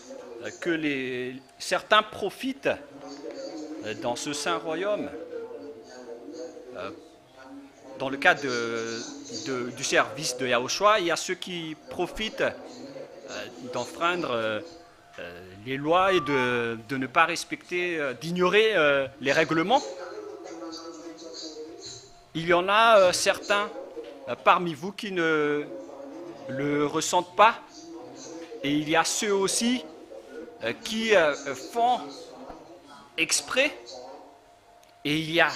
que certains profitent dans ce saint royaume dans le cadre du service de Yahushua, il y a ceux qui profitent d'enfreindre les lois et de ne pas respecter, d'ignorer les règlements. Il y en a certains parmi vous qui ne le ressentent pas, et il y a ceux aussi qui font exprès, et il y a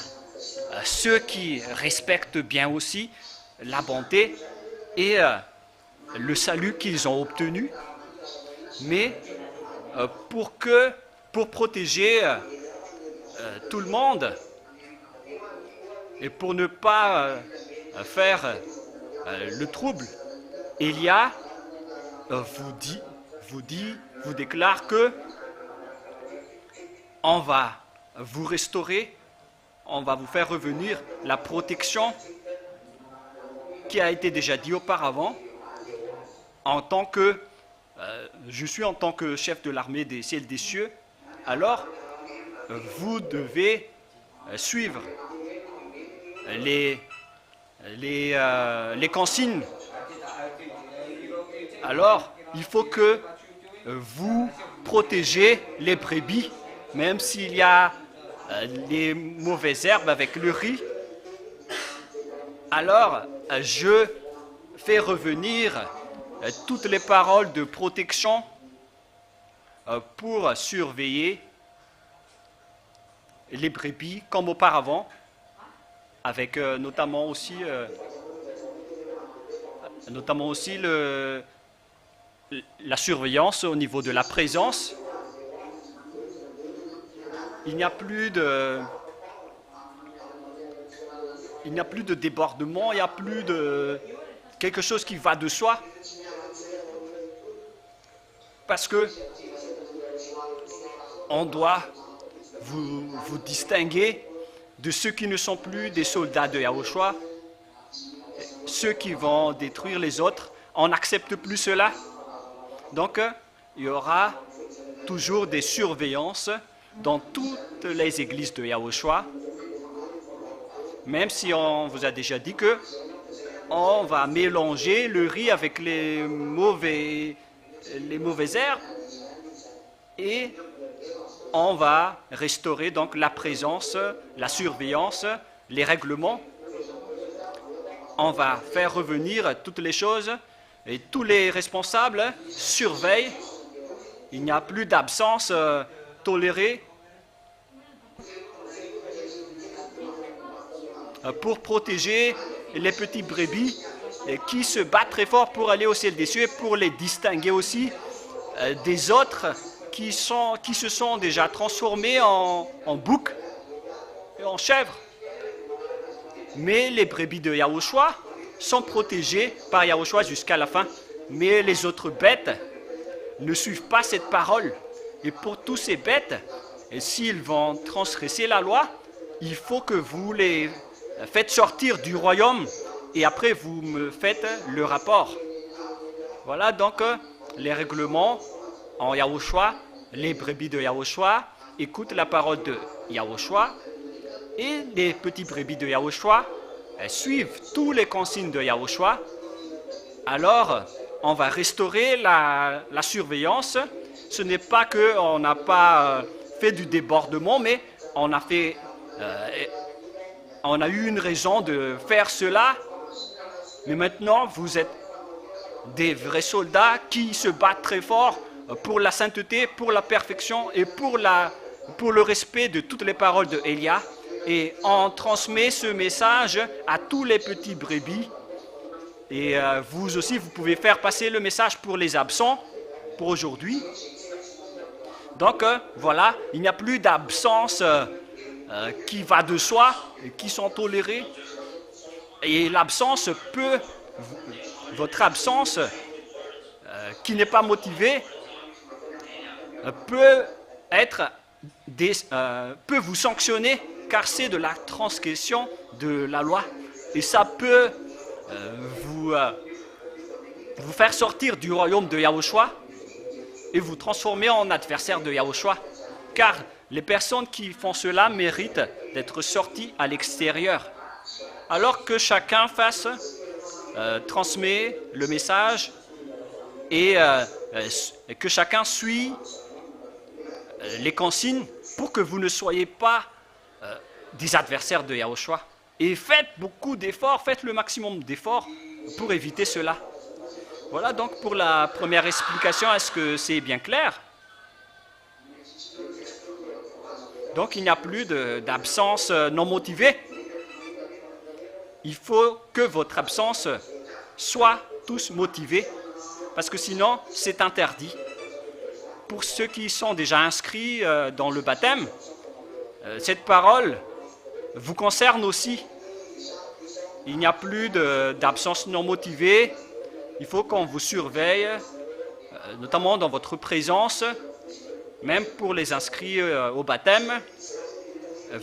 ceux qui respectent bien aussi la bonté et le salut qu'ils ont obtenu, mais pour protéger tout le monde et pour ne pas faire le trouble, Élia vous déclare que on va vous restaurer, on va vous faire revenir la protection qui a été déjà dit auparavant. En tant que je suis en tant que chef de l'armée des ciels et des cieux, alors vous devez suivre les consignes. Alors, il faut que vous protégez les brebis, même s'il y a les mauvaises herbes avec le riz. Alors, je fais revenir toutes les paroles de protection pour surveiller les brebis comme auparavant, avec notamment aussi la surveillance au niveau de la présence. Il n'y a plus de débordement, il n'y a plus de quelque chose qui va de soi. Parce que on doit vous distinguer de ceux qui ne sont plus des soldats de Yahushua, ceux qui vont détruire les autres. On n'accepte plus cela. Donc, il y aura toujours des surveillances dans toutes les églises de Yahushua, même si on vous a déjà dit que on va mélanger le riz avec les mauvaises herbes et on va restaurer donc la présence, la surveillance, les règlements. On va faire revenir toutes les choses et tous les responsables surveillent. Il n'y a plus d'absence tolérée pour protéger les petits brebis qui se battent très fort pour aller au ciel des cieux et pour les distinguer aussi des autres qui se sont déjà transformés en boucs et en chèvres. Mais les brebis de Yahushua sont protégées par Yahushua jusqu'à la fin. Mais les autres bêtes ne suivent pas cette parole. Et pour tous ces bêtes, s'ils vont transgresser la loi, il faut que vous les faites sortir du royaume et après vous me faites le rapport. Voilà donc les règlements en Yahushua. Les brebis de Yahushua écoutent la parole de Yahushua et les petits brebis de Yahushua suivent tous les consignes de Yahushua. Alors, on va restaurer la surveillance. Ce n'est pas qu'on n'a pas fait du débordement, mais on a eu une raison de faire cela. Mais maintenant, vous êtes des vrais soldats qui se battent très fort pour la sainteté, pour la perfection et pour le respect de toutes les paroles de Élia. Et on transmet ce message à tous les petits brebis. Et vous aussi, vous pouvez faire passer le message pour les absents, pour aujourd'hui. Donc, voilà, il n'y a plus d'absence qui va de soi, qui sont tolérées. Et l'absence votre absence qui n'est pas motivée, peut vous sanctionner car c'est de la transgression de la loi et ça peut vous faire sortir du royaume de Yahushua et vous transformer en adversaire de Yahushua, car les personnes qui font cela méritent d'être sorties à l'extérieur. Alors que chacun transmet le message et que chacun suit les consignes pour que vous ne soyez pas des adversaires de Yahushua. Et faites beaucoup d'efforts, faites le maximum d'efforts pour éviter cela. Voilà donc pour la première explication. Est-ce que c'est bien clair? Donc il n'y a plus d'absence non motivée. Il faut que votre absence soit tous motivée, parce que sinon c'est interdit. Pour ceux qui sont déjà inscrits dans le baptême, cette parole vous concerne aussi. Il n'y a plus d'absence non motivée. Il faut qu'on vous surveille, notamment dans votre présence, même pour les inscrits au baptême.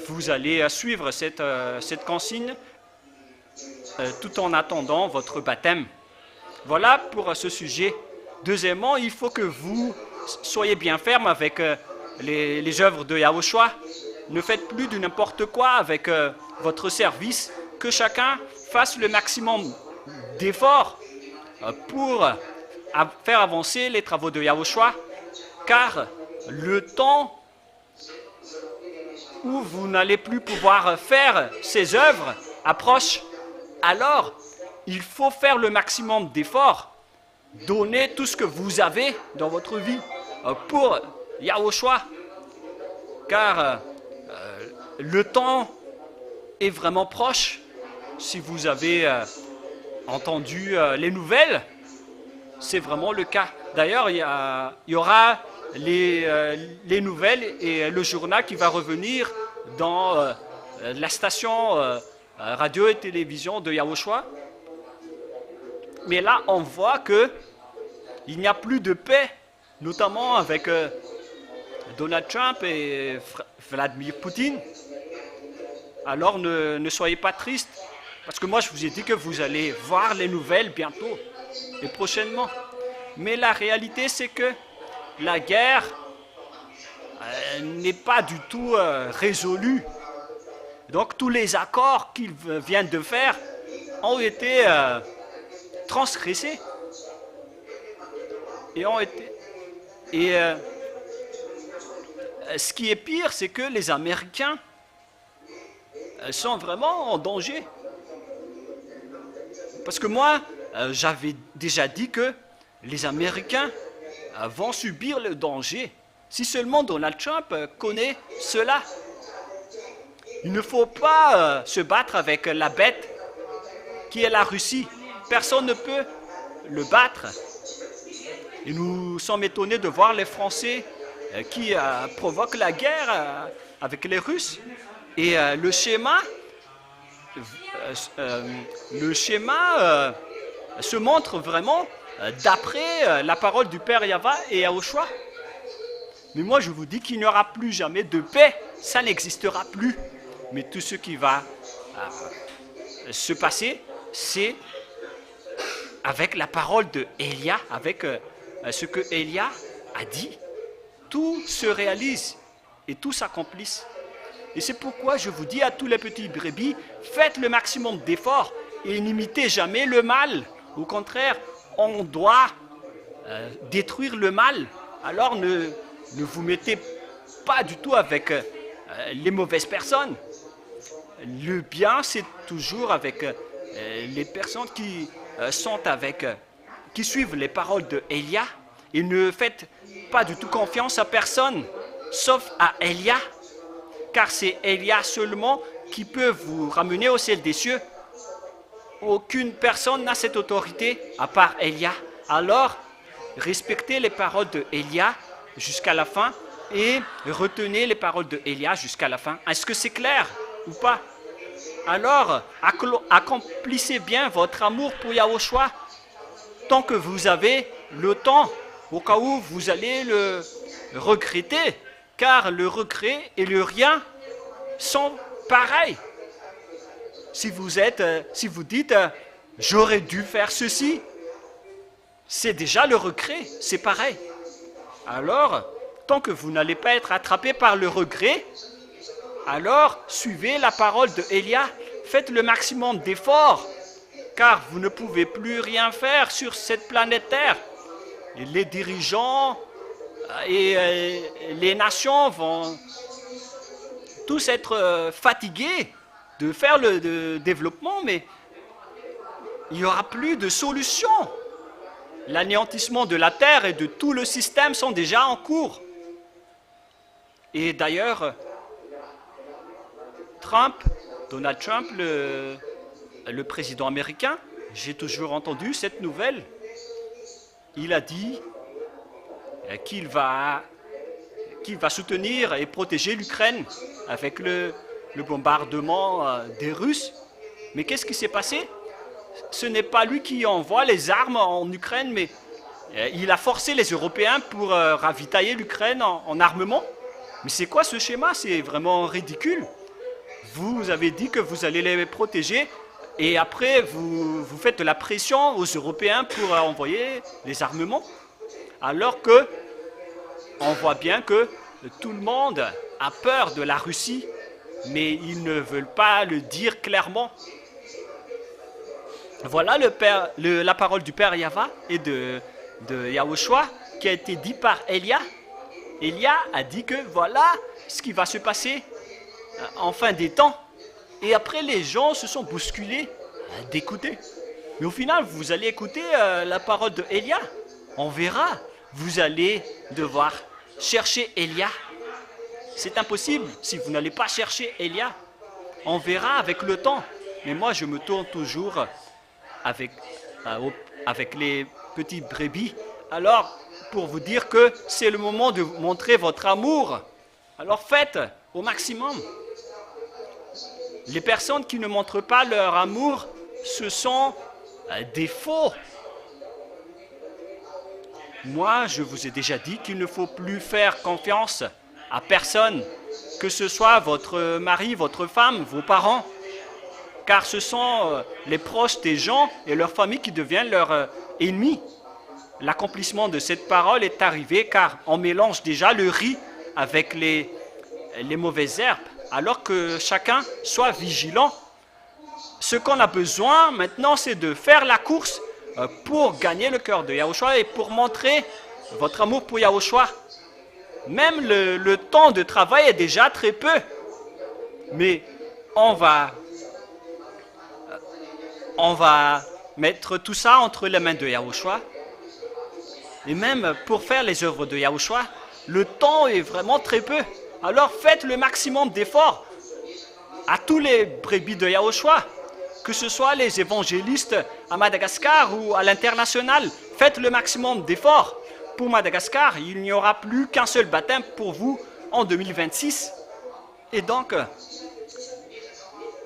Vous allez suivre cette consigne tout en attendant votre baptême. Voilà pour ce sujet. Deuxièmement, il faut que vous soyez bien ferme avec les œuvres de Yahushua. Ne faites plus du n'importe quoi avec votre service. Que chacun fasse le maximum d'efforts pour faire avancer les travaux de Yahushua, car le temps où vous n'allez plus pouvoir faire ces œuvres approche. Alors, il faut faire le maximum d'efforts, donner tout ce que vous avez dans votre vie pour Yahushua, car le temps est vraiment proche. Si vous avez entendu les nouvelles, c'est vraiment le cas. D'ailleurs, il y aura les nouvelles et le journal qui va revenir dans la station radio et télévision de Yahushua. Mais là, on voit qu'il n'y a plus de paix, notamment avec Donald Trump et Vladimir Poutine. Alors ne soyez pas tristes, parce que moi je vous ai dit que vous allez voir les nouvelles bientôt et prochainement. Mais la réalité, c'est que la guerre n'est pas du tout résolue. Donc tous les accords qu'ils viennent de faire ont été transgressés. Et ce qui est pire, c'est que les Américains sont vraiment en danger. Parce que moi, j'avais déjà dit que les Américains vont subir le danger. Si seulement Donald Trump connaît cela. Il ne faut pas se battre avec la bête qui est la Russie. Personne ne peut le battre. Et nous sommes étonnés de voir les Français qui provoquent la guerre avec les Russes. Et le schéma se montre vraiment d'après la parole du Père Yahva et Yahushua. Mais moi, je vous dis qu'il n'y aura plus jamais de paix. Ça n'existera plus. Mais tout ce qui va se passer, c'est avec la parole de Élia, avec ce que Élia a dit. Tout se réalise et tout s'accomplisse. Et c'est pourquoi je vous dis à tous les petits brebis, faites le maximum d'efforts et n'imitez jamais le mal. Au contraire, on doit détruire le mal. Alors ne vous mettez pas du tout avec les mauvaises personnes. Le bien, c'est toujours avec les personnes qui qui suivent les paroles de Élia. Et ne faites pas du tout confiance à personne, sauf à Élia. Car c'est Élia seulement qui peut vous ramener au ciel des cieux. Aucune personne n'a cette autorité à part Élia. Alors, respectez les paroles de Élia jusqu'à la fin et retenez les paroles de Élia jusqu'à la fin. Est-ce que c'est clair ou pas? Alors, accomplissez bien votre amour pour Yahushua tant que vous avez le temps, au cas où vous allez le regretter, car le regret et le rien sont pareils. Si vous dites « j'aurais dû faire ceci », c'est déjà le regret, c'est pareil. Alors, tant que vous n'allez pas être attrapé par le regret, alors suivez la parole de Élia, faites le maximum d'efforts, car vous ne pouvez plus rien faire sur cette planète Terre. Et les dirigeants et les nations vont tous être fatigués de faire le développement, mais il n'y aura plus de solution. L'anéantissement de la Terre et de tout le système sont déjà en cours. Et d'ailleurs, Donald Trump, le président américain, j'ai toujours entendu cette nouvelle. Il a dit qu'il va soutenir et protéger l'Ukraine avec le bombardement des Russes. Mais qu'est-ce qui s'est passé? Ce n'est pas lui qui envoie les armes en Ukraine, mais il a forcé les Européens pour ravitailler l'Ukraine en armement. Mais c'est quoi ce schéma? C'est vraiment ridicule. Vous avez dit que vous allez les protéger et après vous faites de la pression aux Européens pour envoyer les armements. Alors que on voit bien que tout le monde a peur de la Russie, mais ils ne veulent pas le dire clairement. Voilà la parole du père Yahva et de Yahushua qui a été dit par Elia. Elia a dit que voilà ce qui va se passer en fin des temps. Et après, les gens se sont bousculés d'écouter. Mais au final, vous allez écouter la parole de Elia. On verra. Vous allez devoir chercher Elia. C'est impossible si vous n'allez pas chercher Elia. On verra avec le temps. Mais moi, je me tourne toujours avec les petits brebis. Alors, pour vous dire que c'est le moment de montrer votre amour. Alors faites au maximum. Les personnes qui ne montrent pas leur amour, ce sont des faux. Moi, je vous ai déjà dit qu'il ne faut plus faire confiance à personne, que ce soit votre mari, votre femme, vos parents, car ce sont les proches des gens et leurs familles qui deviennent leurs ennemis. L'accomplissement de cette parole est arrivé car on mélange déjà le riz avec les mauvaises herbes, alors que chacun soit vigilant. Ce qu'on a besoin maintenant, c'est de faire la course pour gagner le cœur de Yahushua et pour montrer votre amour pour Yahushua. Même le temps de travail est déjà très peu, mais on va mettre tout ça entre les mains de Yahushua. Et même pour faire les œuvres de Yahushua, le temps est vraiment très peu. Alors faites le maximum d'efforts à tous les brebis de Yahushua, que ce soit les évangélistes à Madagascar ou à l'international. Faites le maximum d'efforts. Pour Madagascar, il n'y aura plus qu'un seul baptême pour vous en 2026. Et donc,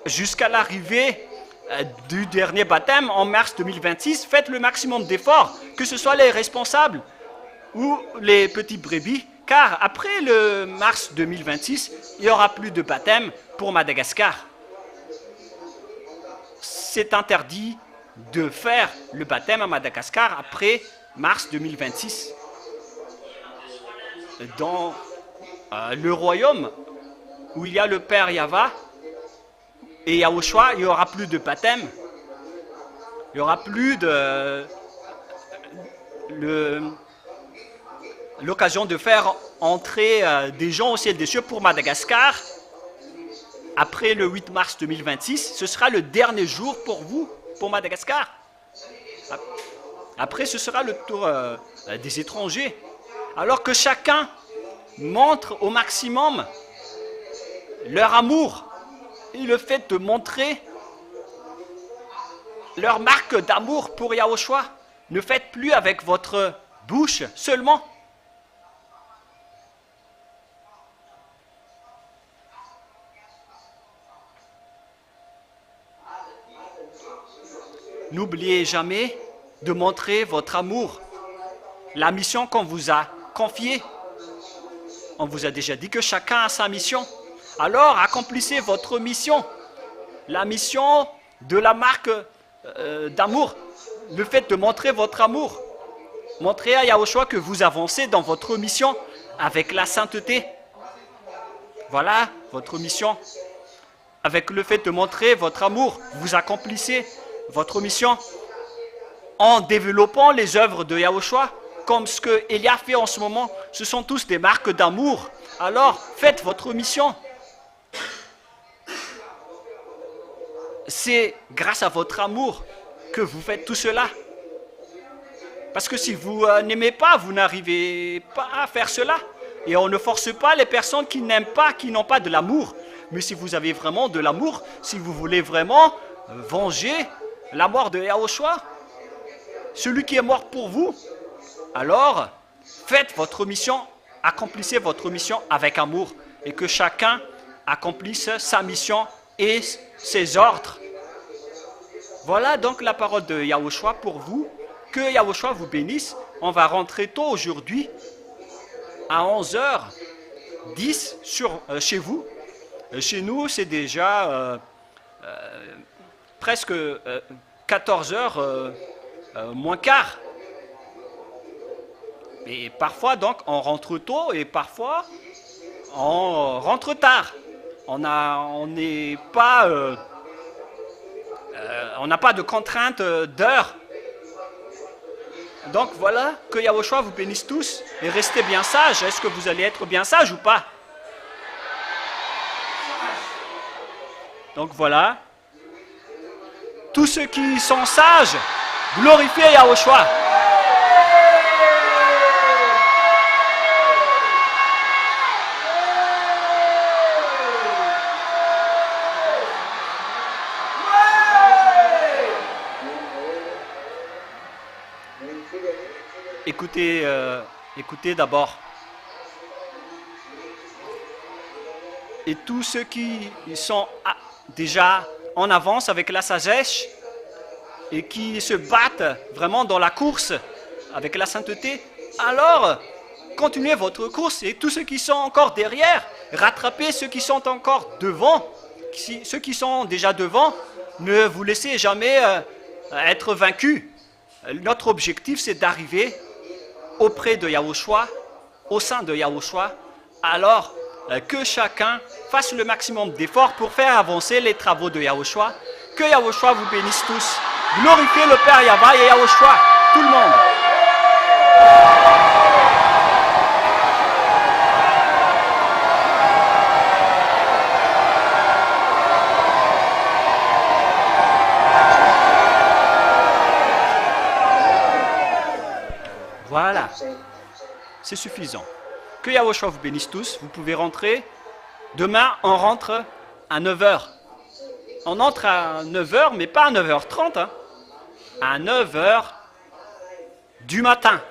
jusqu'à l'arrivée du dernier baptême en mars 2026, faites le maximum d'efforts, que ce soit les responsables ou les petits brebis, car après le mars 2026, il n'y aura plus de baptême pour Madagascar. C'est interdit de faire le baptême à Madagascar après mars 2026. Dans le royaume où il y a le Père Yahva et Yahushua, il n'y aura plus de baptême. Il n'y aura plus l'occasion de faire entrer des gens au ciel des cieux pour Madagascar. Après le 8 mars 2026, ce sera le dernier jour pour vous, pour Madagascar. Après, ce sera le tour des étrangers. Alors que chacun montre au maximum leur amour et le fait de montrer leur marque d'amour pour Yahushua. Ne faites plus avec votre bouche seulement. N'oubliez jamais de montrer votre amour. La mission qu'on vous a confiée. On vous a déjà dit que chacun a sa mission. Alors, accomplissez votre mission. La mission de la marque d'amour. Le fait de montrer votre amour. Montrez à Yahushua que vous avancez dans votre mission avec la sainteté. Voilà votre mission. avec le fait de montrer votre amour, vous accomplissez votre mission en développant les œuvres de Yahushua, comme ce que Elia fait en ce moment. Ce sont tous des marques d'amour. Alors, faites votre mission. C'est grâce à votre amour que vous faites tout cela. Parce que si vous n'aimez pas, vous n'arrivez pas à faire cela. Et on ne force pas les personnes qui n'aiment pas, qui n'ont pas de l'amour. Mais si vous avez vraiment de l'amour, si vous voulez vraiment venger la mort de Yahushua, celui qui est mort pour vous, alors faites votre mission, accomplissez votre mission avec amour et que chacun accomplisse sa mission et ses ordres. Voilà donc la parole de Yahushua pour vous. Que Yahushua vous bénisse. On va rentrer tôt aujourd'hui à 11h10 chez vous. Chez nous, c'est déjà presque 14h moins quart. Et parfois, donc, on rentre tôt et parfois, on rentre tard. On n'a pas de contrainte d'heure. Donc voilà, que Yahushua vous bénisse tous et restez bien sages. Est-ce que vous allez être bien sages ou pas? Donc voilà. Tous ceux qui sont sages, glorifiez Yahushua. Écoutez d'abord. Et tous ceux qui sont déjà en avance avec la sagesse et qui se battent vraiment dans la course avec la sainteté, alors continuez votre course. Et tous ceux qui sont encore derrière, rattrapez ceux qui sont encore devant. Ceux qui sont déjà devant, ne vous laissez jamais être vaincus. Notre objectif, c'est d'arriver auprès de Yahushua, au sein de Yahushua, alors que chacun fasse le maximum d'efforts pour faire avancer les travaux de Yahushua. Que Yahushua vous bénisse tous. Glorifiez le Père Yahweh et Yahushua, tout le monde. Voilà, c'est suffisant. Que Yahushua vous bénisse tous. Vous pouvez rentrer. Demain, on rentre à 9h. On entre à 9h, mais pas à 9h30. À 9h du matin.